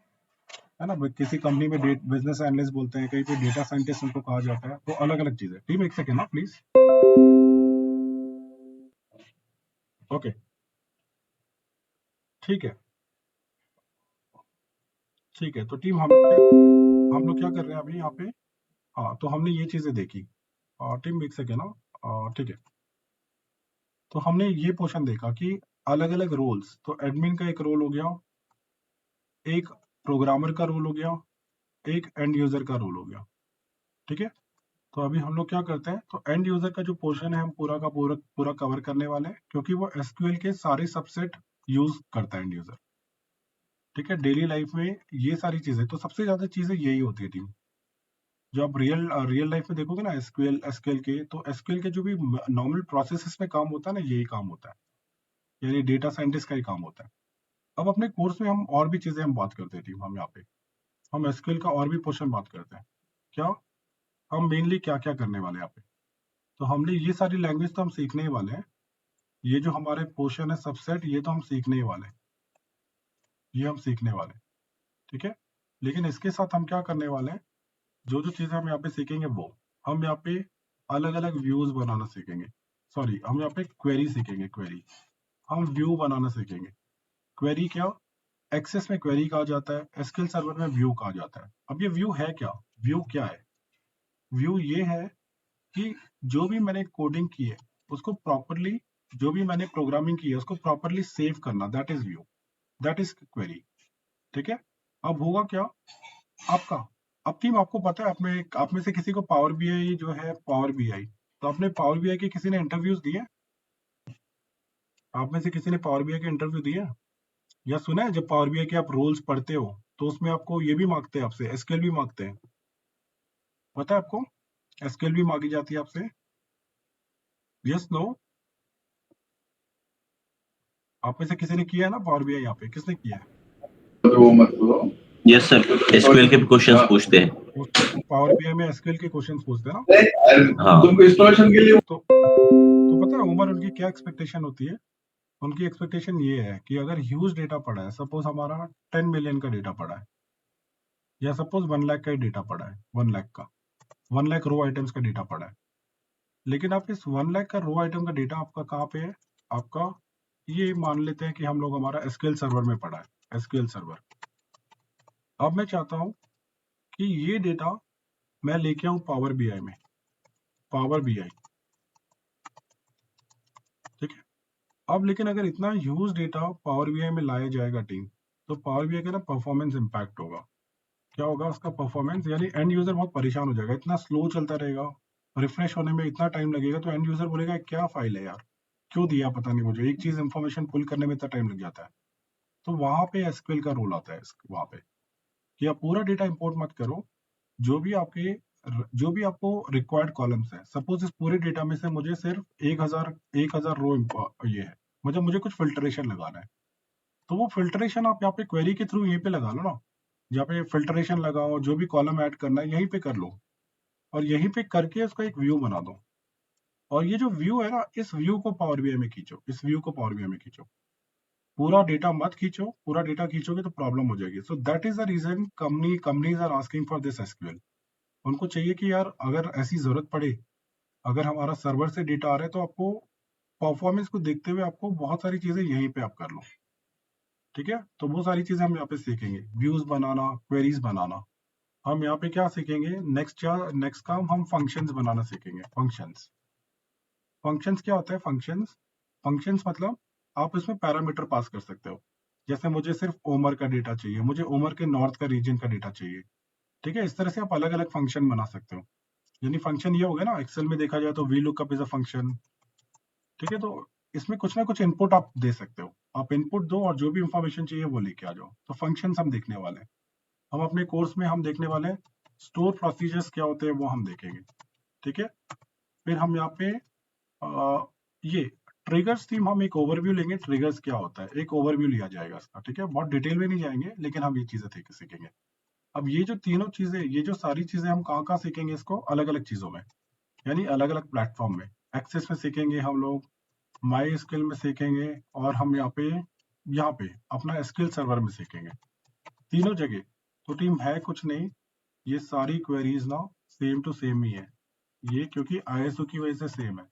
है ना, किसी कंपनी में बिजनेस एनालिस्ट बोलते हैं, कहीं पे डेटा साइंटिस्ट उनको कहा जाता है, तो अलग अलग चीजें। टीम एक सेकेंड ना प्लीज, ओके, ठीक है, ठीक है, तो टीम हम लोग क्या कर रहे हैं अभी यहाँ पे, हाँ, तो हमने ये चीजें देखी, टीम एक सेकेंड ना, ठीक है, तो हमने ये पोर्शन देखा कि अलग अलग रोल्स, तो एडमिन का एक रोल हो गया, एक प्रोग्रामर का रोल हो गया, एक एंड यूजर का रोल हो गया। ठीक है, तो अभी हम लोग क्या करते हैं, तो एंड यूजर का जो पोर्शन है हम पूरा का पूरा कवर करने वाले हैं, क्योंकि वो एसक्यूएल के सारे सबसेट यूज करता है एंड यूजर। ठीक है, डेली लाइफ में ये सारी चीजें, तो सबसे ज्यादा चीजें यही होती है टीम, जो आप रियल लाइफ में देखोगे ना, एसक्यूएल के, तो एसक्यूएल के जो भी नॉर्मल प्रोसेसेस में काम होता है ना, यही काम होता है, यानी डेटा साइंटिस्ट का ही काम होता है। अब अपने कोर्स में हम और भी चीजें हम बात करते हैं टीम, हम यहाँ पे हम एसक्यूएल का और भी पोर्शन बात करते हैं। क्या हम मेनली क्या क्या करने वाले हैं यहाँ पे, तो हमने ये सारी लैंग्वेज तो हम सीखने ही वाले हैं, ये जो हमारे पोर्शन है सबसेट, ये तो हम सीखने ही वाले, ये हम सीखने वाले, ठीक है। लेकिन इसके साथ हम क्या करने वाले हैं, जो जो चीजें हम यहाँ पे सीखेंगे वो हम यहाँ पे अलग अलग व्यूज बनाना सीखेंगे। सॉरी, हम यहाँ पे क्वेरी सीखेंगे, क्वेरी, हम व्यू बनाना सीखेंगे। क्वेरी क्या, एक्सेस में क्वेरी कहा जाता है, एसक्यूएल सर्वर में व्यू कहा जाता है। अब ये व्यू है क्या, व्यू क्या है, व्यू ये है कि जो भी मैंने कोडिंग की है उसको प्रॉपरली, जो भी मैंने प्रोग्रामिंग की है उसको प्रॉपरली सेव करना, that is view, that is query, ठीक है। अब होगा क्या आपका, अब टीम आपको पता है, आप में से किसी को पावर बीआई जो है, पावर बीआई, तो आपने पावर बीआई के किसी ने इंटरव्यूज दिए, आप में से किसी ने पावर बीआई के इंटरव्यू दिए या सुना है? जब पावर बीआई के आप रोल्स पढ़ते हो तो उसमें आपको ये भी मांगते हैं, आपसे एसक्यूएल भी मांगते हैं, पता है आपको? एसक्यूएल भी मांगी जाती है आपसे, यस नो? आप में से किसी ने किया है ना पावर बीआई? यहाँ पे किसने किया है? वो मत बोलो। यस सर, एसक्यूएल के क्वेश्चंस पूछते हैं। पावर बीआई में एसक्यूएल के क्वेश्चंस पूछते हैं ना। हाँ। तुमको इंस्टॉलेशन के लिए तो पता है उमर उनकी क्या एक्सपेक्टेशन होती है? उनकी एक्सपेक्टेशन ये है कि अगर ह्यूज डेटा पड़ा है, सपोज हमारा 10 मिलियन का डेटा पड़ा है, या सपोज 1 लाख का डेटा पड़ा है, 1 लाख का, 1 लाख रो आइटम्स का डेटा पड़ा है, लेकिन आप इस 1 लाख का रो आइटम का डेटा आपका कहाँ पे है? आपका ये मान लेते हैं कि हम लोग हमारा एसक्यूएल सर्वर में पड़ा है, एसक्यूएल सर्वर। अब मैं चाहता हूं कि ये डेटा मैं लेके आऊं पावर बीआई में, पावर बीआई, ठीक है। अब लेकिन अगर इतना ह्यूज डेटा पावर बीआई में लाया जाएगा टीम, तो पावर बीआई का ना परफॉर्मेंस इंपैक्ट होगा। क्या होगा उसका परफॉर्मेंस, यानी एंड यूजर बहुत परेशान हो जाएगा, इतना स्लो चलता रहेगा, रिफ्रेश होने में इतना टाइम लगेगा, तो एंड यूजर बोलेगा क्या फाइल है यार, क्यों दिया पता नहीं मुझे, एक चीज इंफॉर्मेशन पुल करने में इतना टाइम लग जाता है। तो वहां पे एसक्यूएल का रोल आता है, वहां पे कि आप पूरा डेटा इंपोर्ट मत करो, जो भी आपको रिक्वायर्ड कॉलम्स है, सपोज इस पूरे डेटा में से मुझे सिर्फ 1000 रो ये है, मतलब मुझे कुछ फिल्ट्रेशन लगाना है, तो वो फिल्ट्रेशन आप यहाँ पे क्वेरी के थ्रू यहीं पे लगा लो ना, जहाँ पे फिल्ट्रेशन लगाओ, जो भी कॉलम ऐड करना है यहीं पे कर लो, और यहीं पे करके उसका एक व्यू बना दो। और ये जो व्यू है ना, इस व्यू को पावर बीआई में खींचो, इस व्यू को पावर बीआई में खींचो, पूरा डेटा मत खींचो, पूरा डेटा खींचोगे तो प्रॉब्लम हो जाएगी। So that is the reason companies are asking for this SQL. उनको चाहिए कि यार अगर ऐसी जरूरत पड़े, अगर हमारा सर्वर से डेटा आ रहा है, तो आपको परफॉर्मेंस को देखते हुए आपको बहुत सारी चीजें यहीं पे आप कर लो, ठीक है। तो वो सारी चीजें हम यहाँ पे सीखेंगे, व्यूज बनाना, क्वेरीज बनाना। हम यहाँ पे क्या सीखेंगे, नेक्स्ट काम हम फंक्शंस बनाना सीखेंगे। फंक्शंस क्या होता है? फंक्शंस मतलब आप इसमें पैरामीटर पास कर सकते हो। जैसे मुझे सिर्फ ओमर का डेटा चाहिए, मुझे ओमर के नॉर्थ का रीजन का डेटा चाहिए, ठीक है। इस तरह से आप अलग अलग फंक्शन बना सकते हो। यानी फंक्शन ये हो गया ना, एक्सेल में देखा जाए तो V lookup is a function, ठीक है। तो इसमें कुछ ना कुछ इनपुट आप दे सकते हो, आप इनपुट दो और जो भी इंफॉर्मेशन चाहिए वो लेके आ जाओ। तो फंक्शंस हम देखने वाले हैं, हम अपने कोर्स में हम देखने वाले हैं। स्टोर प्रोसीजर्स क्या होते हैं वो हम देखेंगे, ठीक है। फिर हम यहाँ पे ये ट्रिगर्स थीम, हम एक ओवरव्यू लेंगे, ट्रिगर्स क्या होता है एक ओवरव्यू लिया जाएगा इसका, ठीक है। बहुत डिटेल में नहीं जाएंगे, लेकिन हम ये चीजें सीखेंगे। अब ये जो तीनों चीजें, ये जो सारी चीजें हम कहाँ सीखेंगे इसको, अलग अलग चीजों में, यानी अलग अलग प्लेटफॉर्म में। एक्सेस में सीखेंगे हम लोग, माई एसक्यूएल में सीखेंगे, और हम यहाँ पे अपना एसक्यूएल सर्वर में सीखेंगे, तीनों जगह। तो टीम है कुछ नहीं, ये सारी क्वेरीज ना सेम टू सेम ही है, ये क्योंकि आईएसओ की वजह से सेम है।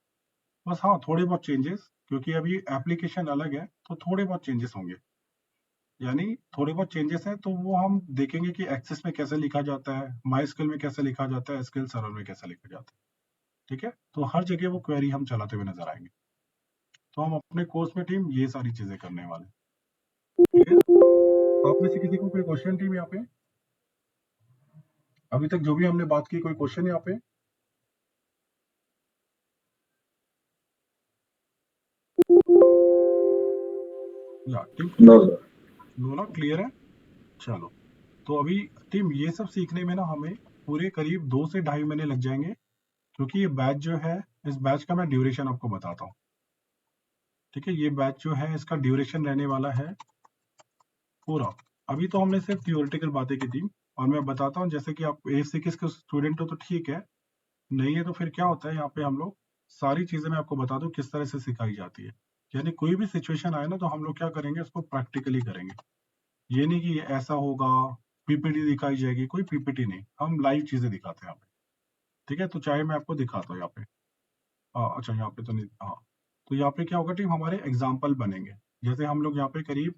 बस हाँ, थोड़े बहुत चेंजेस, क्योंकि अभी एप्लीकेशन अलग है तो थोड़े बहुत चेंजेस होंगे, यानी थोड़े बहुत चेंजेस हैं। तो वो हम देखेंगे कि एक्सेस में कैसे लिखा जाता है, माईएसक्यूएल में कैसे लिखा जाता है, एसक्यूएल सर्वर में कैसे लिखा जाता है, ठीक है। तो हर जगह वो क्वेरी हम चलाते हुए नजर आएंगे। तो हम अपने कोर्स में टीम ये सारी चीजें करने वाले, ठीक है। तो आप में से किसी को कोई क्वेश्चन टीम यहाँ पे, अभी तक जो भी हमने बात की, कोई क्वेश्चन यहाँ पे? या टीम नो ना, क्लियर है? चलो, तो अभी टीम ये सब सीखने में ना हमें पूरे करीब 2 से 2.5 महीने लग जाएंगे, क्योंकि ये बैच जो है, इस बैच का मैं ड्यूरेशन आपको बताता हूँ, ठीक है। ये बैच जो है इसका ड्यूरेशन रहने वाला है पूरा, अभी तो हमने सिर्फ थियोरेटिकल बातें की थी, और मैं बताता हूँ, जैसे कि आप A6 के स्टूडेंट हो तो ठीक है, नहीं है तो फिर क्या होता है, यहाँ पे हम लोग सारी चीजें मैं आपको बता दूं किस तरह से सिखाई जाती है। यानी कोई भी सिचुएशन आए ना तो हम लोग क्या करेंगे, उसको प्रैक्टिकली करेंगे। ये नहीं कि ऐसा होगा, पीपीटी दिखाई जाएगी, कोई पीपीटी नहीं, हम लाइव चीजें दिखाते हैं यहाँ पे। ठीक है, तो चाहे मैं आपको दिखाता हूँ यहाँ पे। अच्छा यहाँ पे तो नहीं, हाँ। तो यहाँ पे क्या होगा टीम, हमारे एग्जाम्पल बनेंगे। जैसे हम लोग यहाँ पे करीब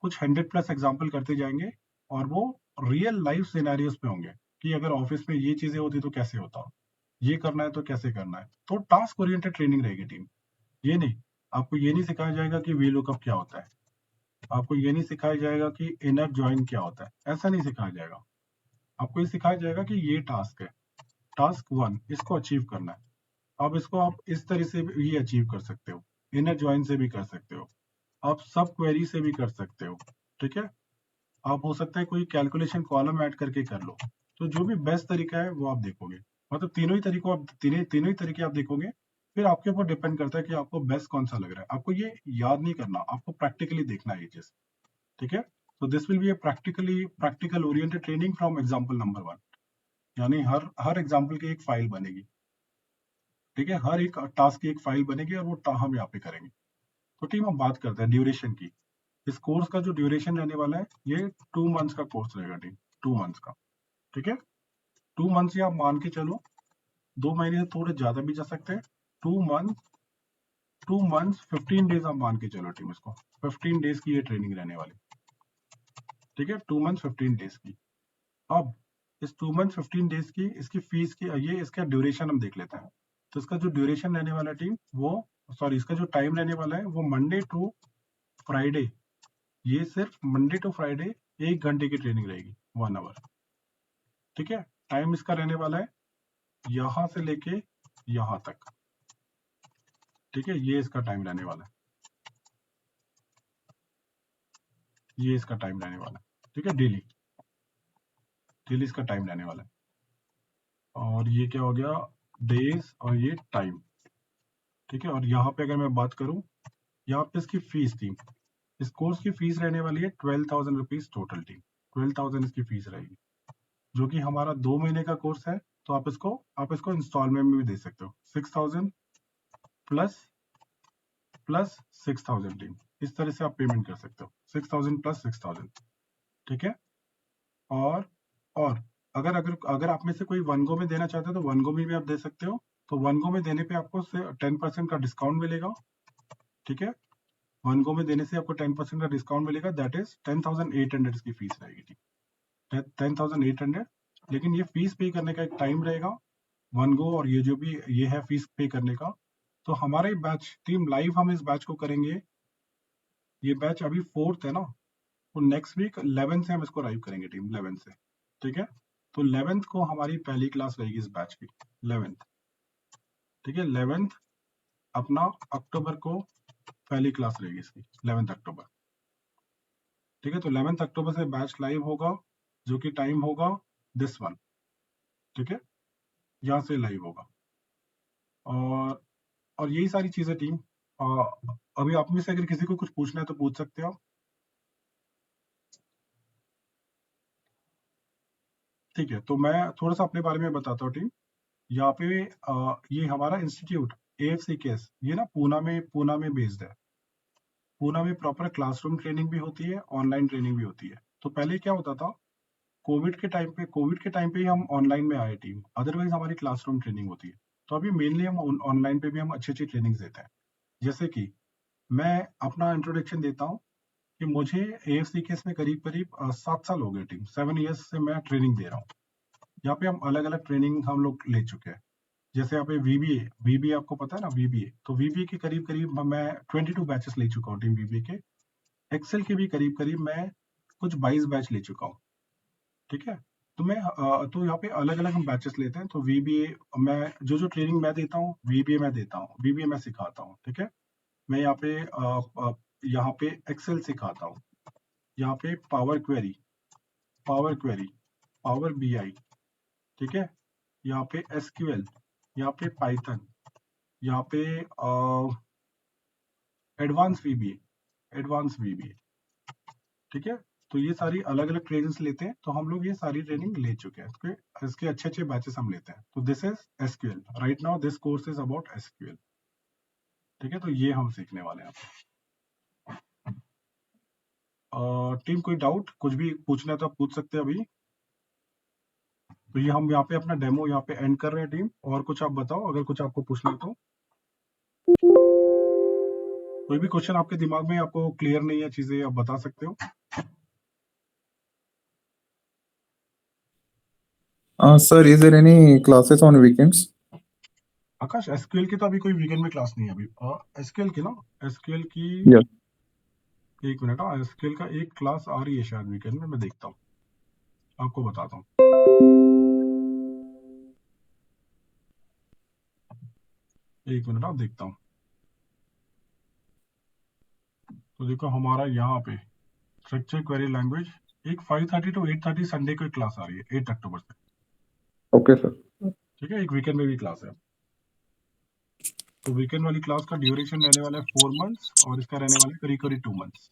कुछ 100+ एग्जाम्पल करते जाएंगे और वो रियल लाइफ सिनेरियोस पे होंगे कि अगर ऑफिस में ये चीजें होती तो कैसे होता, ये करना है तो कैसे करना है। तो टास्क ओरिएंटेड ट्रेनिंग रहेगी टीम। ये नहीं, आपको ये नहीं सिखाया जाएगा कि वी लुकअप क्या होता है, आपको ये नहीं सिखाया जाएगा कि इनर जॉइन क्या होता है, ऐसा नहीं सिखाया जाएगा। आपको ये सिखाया जाएगा कि ये टास्क है, टास्क 1 इसको अचीव करना है। अब इसको आप इस तरह से भी अचीव कर सकते हो, इनर जॉइन से भी कर सकते हो, आप सब क्वेरी से भी कर सकते हो। ठीक है, आप हो सकता है कोई कैलकुलेशन कॉलम ऐड करके कर लो। तो जो भी बेस्ट तरीका है वो आप देखोगे, मतलब तीनों ही तरीकों आप तीनों ही तरीके आप देखोगे। फिर आपके ऊपर डिपेंड करता है कि आपको बेस्ट कौन सा लग रहा है। आपको ये याद नहीं करना, आपको प्रैक्टिकली देखना है ये चीज। ठीक है, तो this will be a practical oriented training from example number 1। यानी हर एग्जाम्पल की एक फाइल बनेगी। ठीक है, हर एक टास्क की एक फाइल बनेगी और वो हम यहाँ पे करेंगे। तो टीम हम बात करते हैं ड्यूरेशन की। इस कोर्स का जो ड्यूरेशन रहने वाला है, ये 2 मंथ्स का कोर्स रहेगा टीम, 2 मंथ्स का। ठीक है, 2 मंथ्स या आप मान के चलो 2 महीने से थोड़े ज्यादा भी जा सकते हैं। 2 मंथ्स 15 डेज आप मान के चलो टीम, इसको 15 डेज की ये ट्रेनिंग रहने वाली। ठीक है, 2 मंथ्स 15 डेज की। अब इस 2 मंथ 15 डेज की इसकी फीस की, ये इसका ड्यूरेशन हम देख लेते हैं। तो इसका जो ड्यूरेशन रहने वाला टीम, वो इसका जो टाइम रहने वाला है वो मंडे टू फ्राइडे, ये सिर्फ मंडे टू फ्राइडे 1 घंटे की ट्रेनिंग रहेगी, 1 आवर। ठीक है, टाइम इसका रहने वाला है यहां से लेके यहां तक। ठीक है, ये इसका टाइम रहने वाला है, ये इसका टाइम रहने वाला है। ठीक है, डेली इसका टाइम रहने वाला है। और ये क्या हो गया, डेज और ये टाइम। ठीक है, और यहाँ पे अगर मैं बात करूं, यहाँ पे इसकी फीस थी, इस कोर्स की फीस रहने वाली है 12,000 रुपीज टोटल टीम। 12,000 इसकी फीस रहेगी, जो कि हमारा 2 महीने का कोर्स है। तो आप इसको इंस्टॉलमेंट में भी दे सकते हो, 6,000 प्लस 6,000 टीम। इस तरह से आप पेमेंट कर सकते हो, 6,000 प्लस 6,000। ठीक है, और अगर अगर अगर आप में से कोई वन गो में देना चाहते हो तो वन गो में भी आप दे सकते हो। तो वन गो में देने पे आपको 10% का डिस्काउंट मिलेगा। ठीक है, वन गो में देने से आपको 10% का डिस्काउंट मिलेगा, दैट इज 10,800 इसकी फीस रहेगी। 10,800, लेकिन ये फीस पे करने का एक टाइम रहेगा, वन गो और ये जो भी ये है फीस पे करने का। तो हमारे बैच टीम लाइव हम इस बैच को करेंगे, ये बैच अभी 4th है ना, तो नेक्स्ट वीक 11 से हम इसको लाइव करेंगे टीम, 11 से। ठीक है, तो 11th को हमारी पहली क्लास रहेगी इस बैच की, 11th। ठीक है, 11th अपना अक्टूबर को पहली क्लास रहेगी इसकी, 11th अक्टूबर। ठीक है, तो 11th अक्टूबर से बैच लाइव होगा, जो कि टाइम होगा दिस वन। ठीक है, यहाँ से लाइव होगा। और यही सारी चीजें टीम। अभी आप में से अगर किसी को कुछ पूछना है तो पूछ सकते हो आप। ठीक है, तो मैं थोड़ा सा अपने बारे में बताता हूँ टीम। यहाँ पे ये हमारा इंस्टीट्यूट AFCKS, ये ना पूना में बेस्ड है। पूना में प्रॉपर क्लासरूम ट्रेनिंग भी होती है, ऑनलाइन ट्रेनिंग भी होती है। तो पहले क्या होता था, कोविड के टाइम पे ही हम ऑनलाइन में आए टीम, अदरवाइज हमारी क्लासरूम ट्रेनिंग होती है। तो अभी मेनली हम ऑनलाइन पे भी हम अच्छी ट्रेनिंग देते हैं। जैसे कि मैं अपना इंट्रोडक्शन देता हूँ कि मुझे AFCKS में करीब 7 साल हो गए टीम, 7 ईयर्स से मैं ट्रेनिंग दे रहा हूँ। यहाँ पे हम अलग अलग ट्रेनिंग हम लोग ले चुके हैं। जैसे यहाँ पे VBA आपको पता है ना, VBA, तो VBA के करीब मैं 22 बैचेस ले चुका हूँ टीम VBA के। एक्सेल के भी करीब मैं कुछ 22 बैच ले चुका हूँ। ठीक है, तो यहाँ पे अलग अलग हम बैचेस लेते हैं। तो VBA मैं जो ट्रेनिंग मैं देता हूँ, VBA मैं देता हूँ, VBA मैं सिखाता हूँ। ठीक है, मैं यहाँ पे एक्सेल सिखाता हूँ, यहाँ पे पावर क्वेरी, पावर BI। ठीक है, यहाँ पे SQL, यहाँ पे पाइथन, यहाँ पे एडवांस VBA। ठीक है, तो ये सारी अलग अलग ट्रेनिंग्स लेते हैं। तो हम लोग ये सारी ट्रेनिंग ले चुके हैं, इसके अच्छे बैचेस हम लेते हैं। तो this is SQL, right now this course is about SQL। ठीक है, तो ये हम सीखने वाले हैं। टीम कोई डाउट, कुछ भी पूछना है तो आप पूछ सकते हैं अभी। तो ये हम यहाँ पे अपना डेमो यहाँ पे एंड कर रहे हैं टीम। और कुछ आप बताओ, अगर कुछ आपको पूछना है तो। कोई भी क्वेश्चन आपके दिमाग में आपको क्लियर नहीं है चीजें, आप बता सकते हो। Sir, is there any classes on weekends? Akash, SQL की तो अभी कोई वीकेंड में क्लास नहीं है अभी। एसक्यूएल की ना, एसक्यूएल की Yes. एक मिनट। हाँ, एसक्यूएल का एक क्लास आ रही है शायद वीकेंड में, मैं देखता हूँ, आपको बताता हूँ। एक मिनट, आप देखता हूँ। तो देखो हमारा यहाँ पे स्ट्रक्चर क्वेरी लैंग्वेज एक 5:30 to 8:30 संडे को एक क्लास आ रही है 8 अक्टूबर से। Okay, sir. ठीक है, एक वीकेंड में भी क्लास है। तो वीकेंड वाली क्लास का ड्यूरेशन रहने वाला है 4 मंथ्स और इसका रहने वाला है करीब करीब 2 मंथ्स।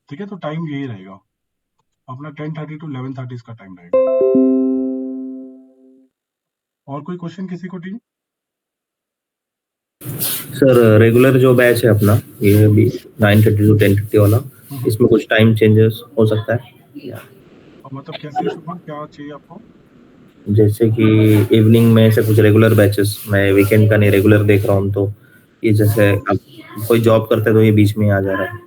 ठीक है, तो टाइम यही रहेगा अपना 10:30 to 11:30 इसका टाइम रहेगा। और कोई क्वेश्चन किसी को टीम? सर रेगुलर जो बैच है अपना ये अभी 9:30 to 10:30 वाला, इसमें कुछ टाइम चेंजेस हो सकता है? मतलब कैसे शुभम, क्या चाहिए आपको? जैसे कि इवनिंग में ऐसे कुछ रेगुलर बैचेस, मैं वीकेंड का नहीं रेगुलर देख रहा हूँ, तो ये जैसे अब कोई जॉब करते हैं तो ये बीच में आ जा रहा है,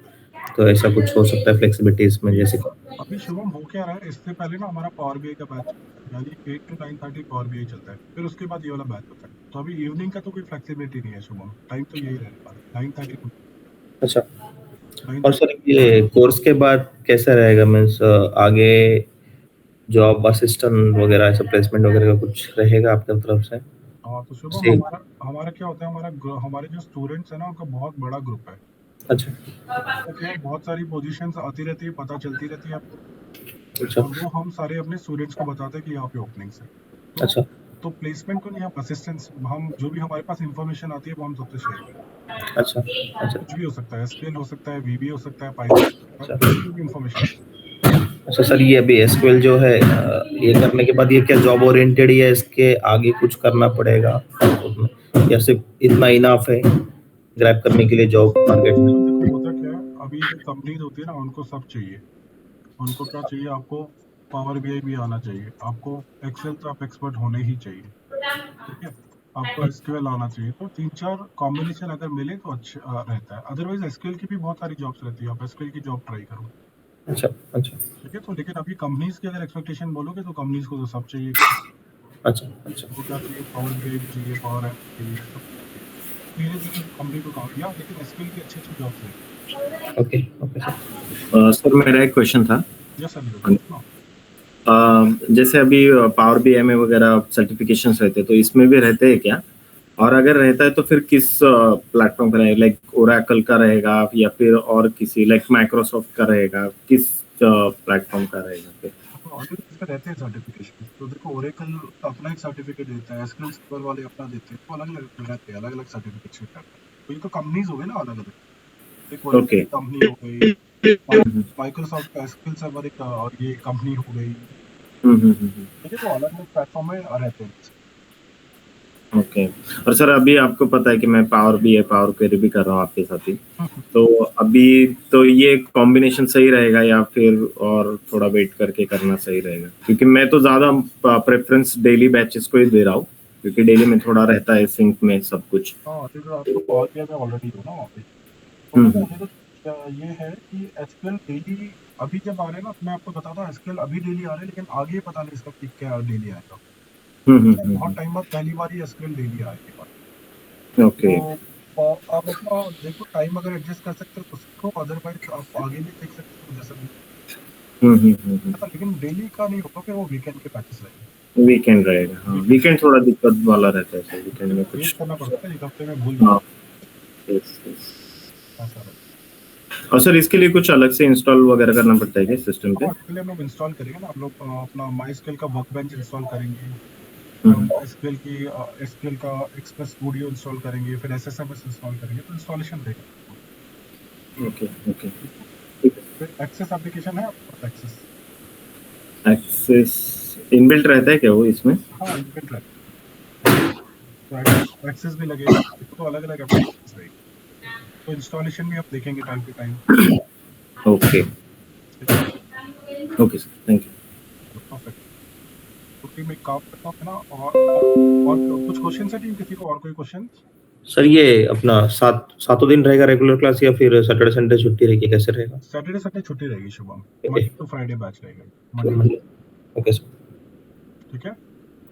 तो ऐसा कुछ हो सकता है फ्लेक्सिबिलिटी इसमें? जैसे अभी शुभम हो क्या रहा है, इससे पहले ना हमारा पावर बीआई का बैच यानी 8 to 9:30 पावर बीआई चलता है, फिर उसके बाद ये वाला बैच होता है। तो अभी इवनिंग का तो कोई फ्लेक्सिबिलिटी नहीं है शुभम, टाइम तो यही रहेगा 9:30 to अच्छा। 9:30। और सर ये कोर्स के बाद कैसा रहेगा, मीन्स आगे जॉब असिस्टेंट वगैरह ऐसा प्लेसमेंट वगैरह का कुछ रहेगा आपकी तरफ से? हाँ, तो शुभम हमारा क्या होता है, हमारे जो स्टूडेंट्स है ना उनका बहुत बड़ा ग्रुप है। अच्छा तो क्या है, बहुत सारी पोजीशंस आती रहती है, पता चलती रहती है आपको। अच्छा और वो हम सारे अपने स्टूडेंट्स को बताते हैं कि यहाँ पे ओपनिंग्स है। अच्छा तो प्लेसमेंट को नहीं, हम असिस्टेंट्स, हम जो भी हमारे पास इंफॉर्मेशन आती है वो हम सबसे शेयर करते हैं। अच्छा अच्छा कुछ भी हो सकता है, एसक्यूएल हो सकता है, वीबी हो सकता है, पाइथन, कोई भी इंफॉर्मेशन। अच्छा सर, ये अभी एसक्यूएल जो है ये करने के बाद ये क्या जॉब ओरिएंटेड ही है, इसके आगे कुछ करना पड़ेगा या सिर्फ इतना इनफ है ग्रैब करने के लिए जॉब मार्केट में? देखो होता क्या है, अभी जो कंपनीज होती है ना उनको सब चाहिए। उनको क्या चाहिए, आपको पावर बीआई भी आना चाहिए, आपको एक्सेल तो आप एक्सपर्ट होने ही चाहिए, ठीक है, आपको एसक्यूएल आना चाहिए। तो 3-4 कॉम्बिनेशन अगर मिले तो अच्छा रहता है। अदरवाइज एसक्यूएल की भी बहुत सारी जॉब्स रहती है, आप एसक्यूएल की जॉब ट्राई करो। अच्छा अच्छा ठीक है, तो लेकिन अभी कंपनीज की अगर एक्सपेक्टेशन बोलोगे तो कंपनीज को तो सब चाहिए। अच्छा अच्छा वो क्या चाहिए, पावर बीआई भी चाहिए, पावर ऐप चाहिए, सब धीरे धीरे कंपनी को काम किया, लेकिन एसक्यूएल की अच्छी अच्छी जॉब्स है। Okay okay sir. सर मेरा एक क्वेश्चन था। यस सर, जैसे अभी पावर बीआई में वगैरह सर्टिफिकेशंस रहते हैं, तो इसमें भी रहते हैं क्या? और अगर रहता है तो फिर किस प्लेटफॉर्म का रहेगा, लाइक ओरेकल का रहेगा या फिर और किसी लाइक माइक्रोसॉफ्ट का रहेगा, किस प्लेटफॉर्म का रहेगा फिर? रहते हैं सर्टिफिकेशन। तो देखो ओरेकल अपना एक सर्टिफिकेट देता है, एसक्यूएल सर्वर वाले अपना देते हैं, तो अलग अलग रहते हैं, अलग अलग सर्टिफिकेशन रहते हैं। तो ये तो कंपनीज हो गए ना अलग अलग, एक ओरेकल की कंपनी हो गई, माइक्रोसॉफ्ट का एसक्यूएल सर्वर एक और ये कंपनी हो गई। ठीक है, तो अलग अलग प्लेटफॉर्म में रहते हैं। ओके। और सर अभी आपको पता है कि मैं पावर बीआई पावर क्वेरी भी कर रहा हूँ आपके साथ ही, तो अभी तो ये कॉम्बिनेशन सही रहेगा या फिर और थोड़ा वेट करके करना सही रहेगा? क्योंकि मैं तो ज्यादा प्रेफरेंस डेली बैचेस को ही दे रहा हूँ, क्योंकि डेली में थोड़ा रहता है सिंक में सब कुछ। हाँ, तो आपको पावर बीआई में ऑलरेडी हो ना वहाँ पे। तो देखो ये है कि एसक्यूएल डेली अभी जब आ रहे हैं ना, मैं आपको बताता हूँ, एसक्यूएल अभी डेली आ रहे हैं, लेकिन आगे पता नहीं इसका क्या डेली आएगा। बहुत टाइम बाद पहली बार ही एसक्यूएल डेली आएगी। ओके। तो आप अपना देखो, टाइम अगर एडजस्ट कर सकते हो तो सीखो, अदरवाइज आप आगे भी सीख सकते हो जैसा भी। लेकिन डेली का नहीं होगा, फिर वो वीकेंड के पैचेस रहेंगे। वीकेंड रहेगा, हाँ वीकेंड थोड़ा दिक्कत वाला रहता है सर, वीकेंड में कुछ करना पड़ता है, एक हफ्ते में भूल हाँ। और सर इसके लिए कुछ अलग से इंस्टॉल वगैरह करना पड़ता है क्या सिस्टम पे? इसके लिए हम लोग इंस्टॉल करेंगे ना, हम लोग अपना माइस्क्यूएल का वर्कबेंच इंस्टॉल करेंगे, एसक्यूएल का एक्सप्रेस स्टूडियो इंस्टॉल करेंगे, फिर एसएसएमएस इंस्टॉल करेंगे, तो इंस्टॉलेशन रहेगा। Okay okay. फिर एक्सेस एप्लीकेशन है, एक्सेस इनबिल्ट रहता है क्या वो इसमें? हाँ इनबिल्ट रहता है। तो एक्सेस भी लगेगा, तो अलग अलग एप्लीकेशंस रहेगी, तो इंस्टॉलेशन भी हम देखेंगे टाइम टू टाइम। ओके ठीक है, okay sir, thank you. Perfect. तो टीम एक काम करता हूँ ना, और कुछ क्वेश्चन है टीम, किसी को और कोई क्वेश्चन? सर ये अपना सातों दिन रहेगा रेगुलर क्लास या फिर सैटरडे संडे छुट्टी रहेगी, कैसे रहेगा? सैटरडे संडे छुट्टी रहेगी Shubham, Okay. Monday to Friday batch रहेगा, मंडे। Okay sir. ठीक है,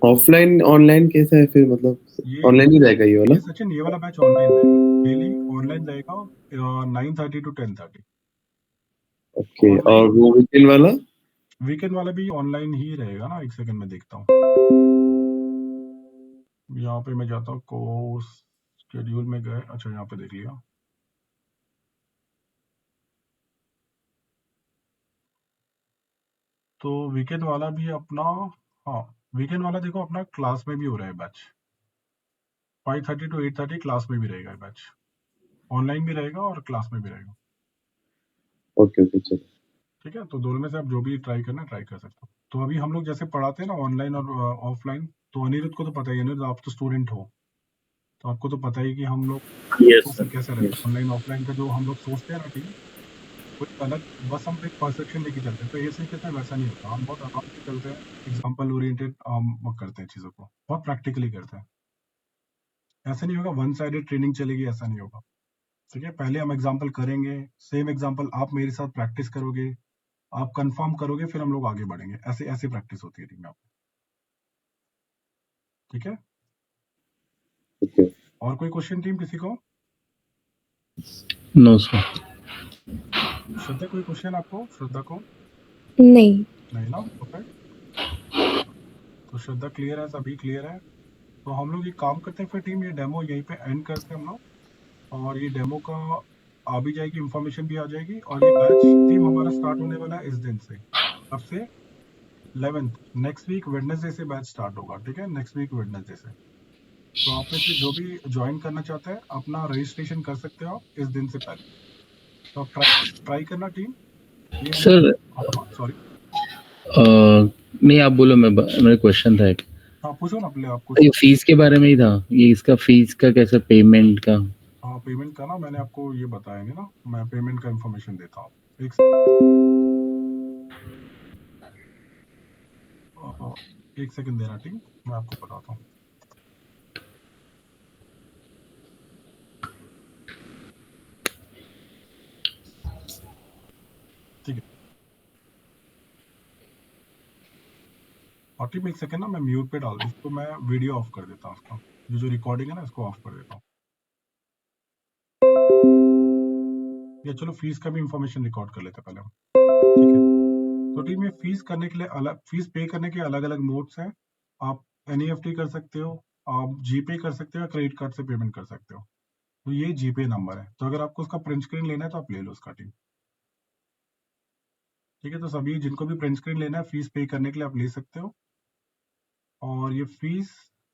ऑफलाइन ऑनलाइन कैसा है फिर, मतलब ये ऑनलाइन ही रहेगा ये वाला? ये सचिन, ये वाला बैच ऑनलाइन रहेगा, डेली ऑनलाइन रहेगा 9:30 to 10:30। ओके, और वो वीकेंड वाला? वीकेंड वाला भी ऑनलाइन ही रहेगा ना, एक सेकंड में देखता हूँ, यहाँ पे मैं जाता हूँ, कोर्स शेड्यूल में गए, अच्छा यहाँ पे देख लिया। तो वीकेंड वाला भी अपना, हाँ वीकेंड वाला देखो अपना क्लास में भी हो रहा है बैच, 5:30 to 8:30 क्लास में भी रहेगा बैच, ऑनलाइन भी रहेगा और क्लास में भी रहेगा। ओके ओके चलो। ठीक है, तो दोनों में से आप जो भी ट्राई करना ट्राई कर सकते हो। तो अभी हम लोग जैसे पढ़ाते हैं ना ऑनलाइन और ऑफलाइन, तो अनिरुद्ध को तो पता ही है, अनिरुद्ध आप तो स्टूडेंट हो, तो आपको तो पता ही कि हम लोग यस प्रोसेस कैसे रहता है ऑनलाइन ऑफलाइन का, जो हम लोग सोचते हैं ना टीम, कोई अलग, बस हम एक परसेप्शन लेके चलते हैं, तो ये सीखते हैं वैसा नहीं होता, हम बहुत आराम से चलते हैं, एग्जाम्पल ओरिएंटेड करते हैं चीज़ों को, बहुत प्रैक्टिकली करते हैं। ऐसा नहीं होगा वन साइडेड ट्रेनिंग चलेगी, ऐसा नहीं होगा। ठीक है, पहले हम एग्जाम्पल करेंगे, सेम एग्जाम्पल आप मेरे साथ प्रैक्टिस करोगे, आप कंफर्म करोगे, फिर हम लोग आगे बढ़ेंगे, ऐसे ऐसे प्रैक्टिस होती है टीम में। ठीक है, ओके। और कोई क्वेश्चन टीम किसी को? No sir. श्रद्धा कोई क्वेश्चन आपको? श्रद्धा को नहीं। नहीं ना, ओके। तो श्रद्धा क्लियर है, सभी क्लियर है। तो हम लोग ये काम करते हैं फिर टीम, ये डेमो यहीं पे एंड करते हैं हम लोग, और ये डेमो का आ भी जाएगी, इंफॉर्मेशन भी आ जाएगी, और ये बैच टीम हमारा स्टार्ट होने वाला है इस दिन से, अब से 11th, नेक्स्ट वीक वेडनेसडे से बैच स्टार्ट होगा। ठीक है, नेक्स्ट वीक वेडनेसडे से। तो आप में से जो भी ज्वाइन करना चाहते हैं अपना रजिस्ट्रेशन कर सकते हो आप इस दिन से पहले, तो आप ट्राई करना टीम। ये सर सॉरी, नहीं आप बोलो, मेरा क्वेश्चन था एक। हाँ पूछो ना, पहले आपको ये फीस के बारे में ही था, ये इसका फीस का कैसे, पेमेंट का? हाँ पेमेंट का ना मैंने आपको ये बताएंगे ना, मैं पेमेंट का इन्फॉर्मेशन देता हूँ, एक सेकंड देना टीम, मैं आपको बताता हूँ। ठीक है, और टीम एक सेकंड ना, मैं म्यूट पे डाल दूँ इसको, मैं वीडियो ऑफ कर देता हूँ उसका, ये जो रिकॉर्डिंग है ना इसको ऑफ कर देता हूँ। या चलो फीस का भी इंफॉर्मेशन रिकॉर्ड कर लेते पहले हम। ठीक है, तो टीम ये फीस करने के लिए अलग, फीस पे करने के अलग अलग मोड्स हैं। आप NEFT कर सकते हो, आप जीपे कर सकते हो, या क्रेडिट कार्ड से पेमेंट कर सकते हो। तो ये जीपे नंबर है, तो अगर आपको उसका प्रिंट स्क्रीन लेना है तो आप ले लो उसका टीम। ठीक है, तो सभी जिनको भी प्रिंट स्क्रीन लेना है फीस पे करने के लिए आप ले सकते हो। और ये फीस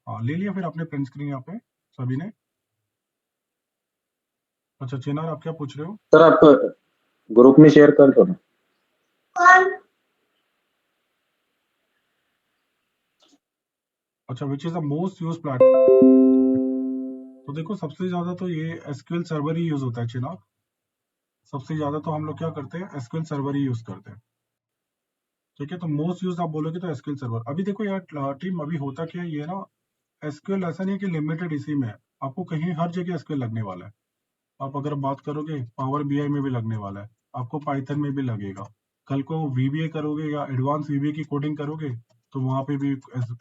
ले लिया फिर आपने प्रिंट स्क्रीन यहाँ पे सभी ने? अच्छा चिनार आप क्या पूछ रहे हो? सर आप ग्रुप में शेयर कर दो ना। अच्छा, which is the most use platform? तो देखो सबसे ज्यादा तो ये SQL सर्वर ही यूज होता है चिनार, सबसे ज्यादा तो हम लोग क्या करते हैं SQL सर्वर ही यूज करते हैं। ठीक है, तो मोस्ट यूज आप बोलोगे तो SQL सर्वर। अभी देखो यार टीम, अभी होता क्या है ये ना, SQL ऐसा नहीं है कि लिमिटेड इसी में है, आपको कहीं हर जगह SQL लगने वाला है। आप अगर बात करोगे पावर BI में भी लगने वाला है, आपको पाइथन में भी लगेगा, कल को VBA करोगे या एडवांस VBA की कोडिंग करोगे तो वहां पे भी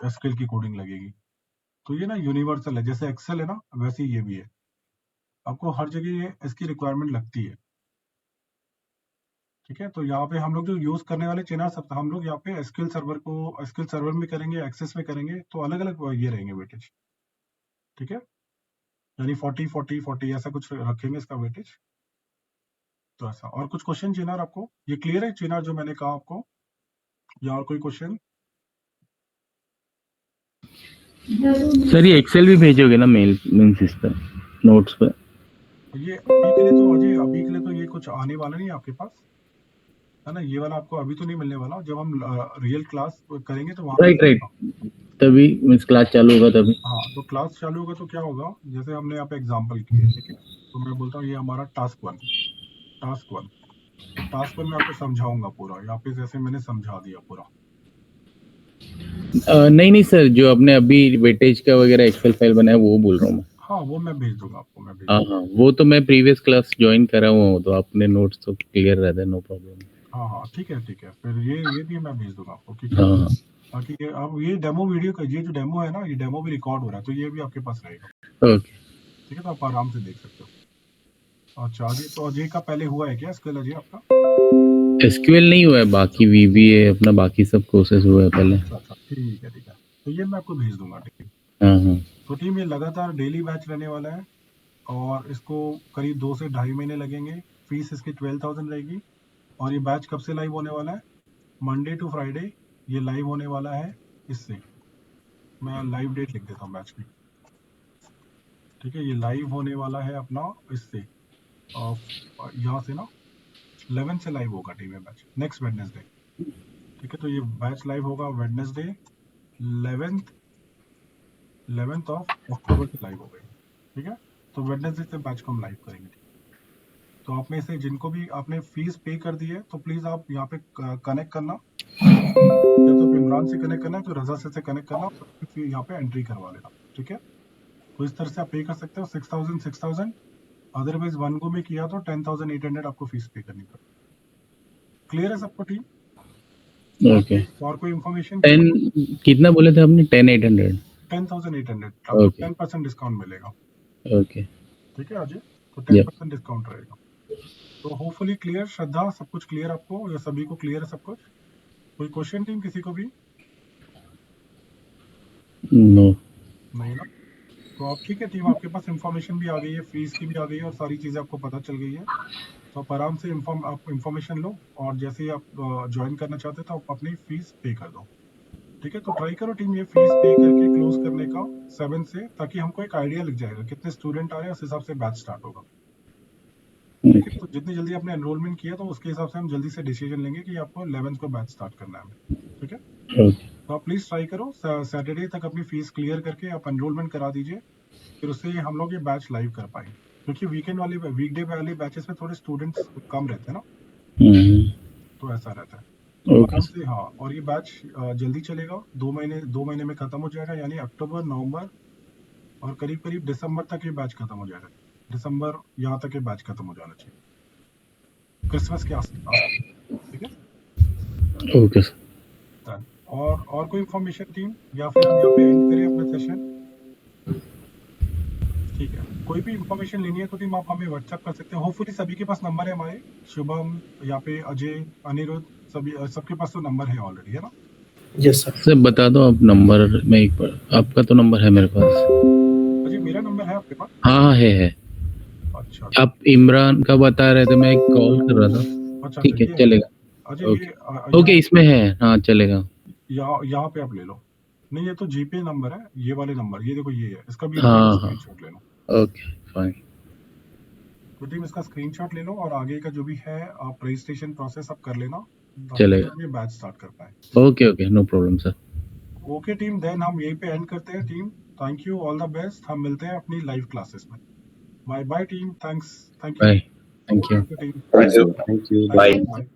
SQL की कोडिंग लगेगी। तो ये ना यूनिवर्सल है, जैसे एक्सेल है ना वैसे ही ये भी है, आपको हर जगह ये इसकी रिक्वायरमेंट लगती है। ठीक है, तो यहाँ पे हम लोग जो यूज करने वाले चेना सब, हम लोग यहाँ पे SQL सर्वर को SQL सर्वर में करेंगे, एक्सेस में करेंगे, तो अलग अलग ये रहेंगे वेटेज। ठीक है, यानी 40-40-40 ऐसा कुछ रखेंगे इसका वेटेज। तो ऐसा, और कुछ क्वेश्चन चिनार आपको ये क्लियर है चिनार जो मैंने कहा आपको, या और कोई क्वेश्चन? सर ये एक्सेल भी भेजोगे ना मेल मीन्स इस पर, नोट्स पे? ये अभी के लिए तो अजय, अभी के लिए तो ये कुछ आने वाला नहीं है आपके पास, है ना, ये वाला आपको अभी तो नहीं मिलने वाला, जब हम रियल क्लास करेंगे तो वहां राइट तभी मीन्स क्लास चालू होगा तभी। हाँ, तो क्लास चालू होगा तो क्या होगा, जैसे हमने यहाँ पे एग्जांपल किए, ठीक है, तो मैं बोलता हूँ ये हमारा टास्क वन में आपको समझाऊंगा पूरा, यहाँ पे जैसे मैंने समझा दिया पूरा। नहीं सर, जो आपने अभी वेटेज का वगैरह एक्सेल फाइल बनाया वो बोल रहा हूँ मैं। हाँ, वो मैं भेज दूंगा आपको, मैं भेज हाँ दूंगा। हाँ, वो तो मैं प्रीवियस क्लास ज्वाइन करा हुआ हूँ, तो अपने नोट्स तो क्लियर रहते हैं, नो प्रॉब्लम। हाँ, ठीक है, फिर ये भी मैं भेज दूंगा आपको, ठीक है, हाँ हाँ, ताकि ये अब ये डेमो वीडियो का, ये जो डेमो है ना, ये डेमो भी रिकॉर्ड हो रहा है, तो ये भी आपके पास रहेगा, ओके। ठीक है, तो आप आराम से देख सकते हो। अच्छा अजय, तो अजय का पहले हुआ है क्या एसक्यूएल, अजय आपका? एसक्यूएल नहीं हुआ है, बाकी वीबीए अपना बाकी सब कोर्सेज हुआ है पहले। अच्छा, ठीक है, तो ये मैं आपको भेज दूंगा, ठीक है। हाँ हाँ, तो टीम ये लगातार डेली बैच रहने वाला है, और इसको करीब 2 से ढाई महीने लगेंगे। फीस इसकी 12,000 रहेगी। और ये बैच कब से लाइव होने वाला है? मंडे टू फ्राइडे ये लाइव होने वाला है। इससे मैं लाइव डेट लिख देता हूँ बैच की, ठीक है। ये लाइव होने वाला है अपना इससे यहाँ से ना 11 से लाइव होगा टीम में बैच, नेक्स्ट वेडनेसडे, ठीक है। तो ये बैच लाइव होगा वेडनेसडे 11th ऑफ अक्टूबर से लाइव हो गई, ठीक है। तो वेडनेसडे से बैच को हम लाइव करेंगे। तो आप में से जिनको भी आपने फीस पे कर दी है, तो प्लीज आप यहाँ पे कनेक्ट करना, तो इमरान से कनेक्ट करना है, तो रजा से कनेक्ट करना, फिर यहाँ पे एंट्री करवा लेना, ठीक है। तो इस तरह से आप पे कर सकते हो 6,000, अदरवाइज वन गो में किया तो 10,800 आपको फीस पे करनी पड़ेगी। क्लियर है सबको टीम? ओके। और कोई इन्फॉर्मेशन? 10 कितना बोले थे आपने? 10,800? 10,800 आपको ओके। 10% डिस्काउंट मिलेगा, ओके, ठीक है अजय, तो Yeah. 10% डिस्काउंट रहेगा। तो होपफुली क्लियर, श्रद्धा सब कुछ क्लियर आपको, या सभी को क्लियर है सब कुछ? कोई क्वेश्चन टीम किसी को भी? नो। नहीं ना? तो आप ठीक है टीम, आपके पास इन्फॉर्मेशन भी आ गई है, फीस की भी आ गई है, और सारी चीजें आपको पता चल गई है। तो आप आराम से आप इन्फॉर्मेशन लो, और जैसे ही आप ज्वाइन करना चाहते हो तो आप अपनी फीस पे कर दो, ठीक है। तो ट्राई करो टीम ये फीस पे करके क्लोज करने का 7 से, ताकि हमको एक आइडिया लग जाएगा कितने स्टूडेंट आ रहे हैं, उस हिसाब से बैच स्टार्ट होगा, ठीक है। तो जितनी जल्दी आपने एनरोलमेंट किया तो उसके हिसाब से हम जल्दी से डिसीजन लेंगे कि आपको 11th को बैच स्टार्ट करना है, ठीक है। ओके, तो आप प्लीज ट्राई करो सैटरडे तक अपनी फीस क्लियर करके आप एनरोलमेंट करा दीजिए, फिर उससे हम लोग ये बैच लाइव कर पाएंगे, क्योंकि वीकडे वाले बैचेस में थोड़े स्टूडेंट्स कम रहते हैं ना, तो ऐसा रहता है। तो ओके आराम से, हाँ, और ये बैच जल्दी चलेगा, 2 महीने में खत्म हो जाएगा, यानी अक्टूबर, नवंबर और करीब करीब दिसंबर तक ये बैच खत्म हो जाएगा। दिसंबर यहाँ तक ये बैच खत्म हो जाना चाहिए, क्रिसमस के आसपास, ठीक है। Okay sir. Done. और कोई इन्फॉर्मेशन टीम, या फिर हम यहाँ पे एंड करें अपना सेशन? ठीक है, कोई भी इन्फॉर्मेशन लेनी है तो टीम आप हमें व्हाट्सएप कर सकते हैं। होपफुली सभी के पास नंबर है हमारे, शुभम, यहाँ पे अजय, अनिरुद्ध, सबके पास तो नंबर है ऑलरेडी, है ना? Yes sir. सर बता दो आप नंबर, मैं एक बार, आपका तो नंबर है मेरे पास। अजय मेरा नंबर है आपके पास? हाँ है। अच्छा, आप इमरान का बता रहे थे, मैं एक कॉल कर रहा था। अच्छा, ठीक है, ये चलेगा। अजय ओके ये ओके, इसमें है, हाँ चलेगा। यहाँ पे आप ले लो। नहीं, ये तो जीपे नंबर है, ये वाले नंबर, ये देखो ये है, इसका भी हाँ स्क्रीनशॉट ले लो। Okay fine. तो टीम इसका स्क्रीनशॉट ले लो, और आगे का जो भी है आप रजिस्ट्रेशन प्रोसेस आप कर लेना, चलेगा। ये बैच स्टार्ट कर पाए। Okay, no problem sir. Okay team, then हम यहीं पे एंड करते हैं team. Thank you, all the best, हम मिलते हैं अपनी लाइव क्लासेस में। Bye bye team, thank you. Bye, thank you. Team, Thank you. Thank you. Bye. Bye.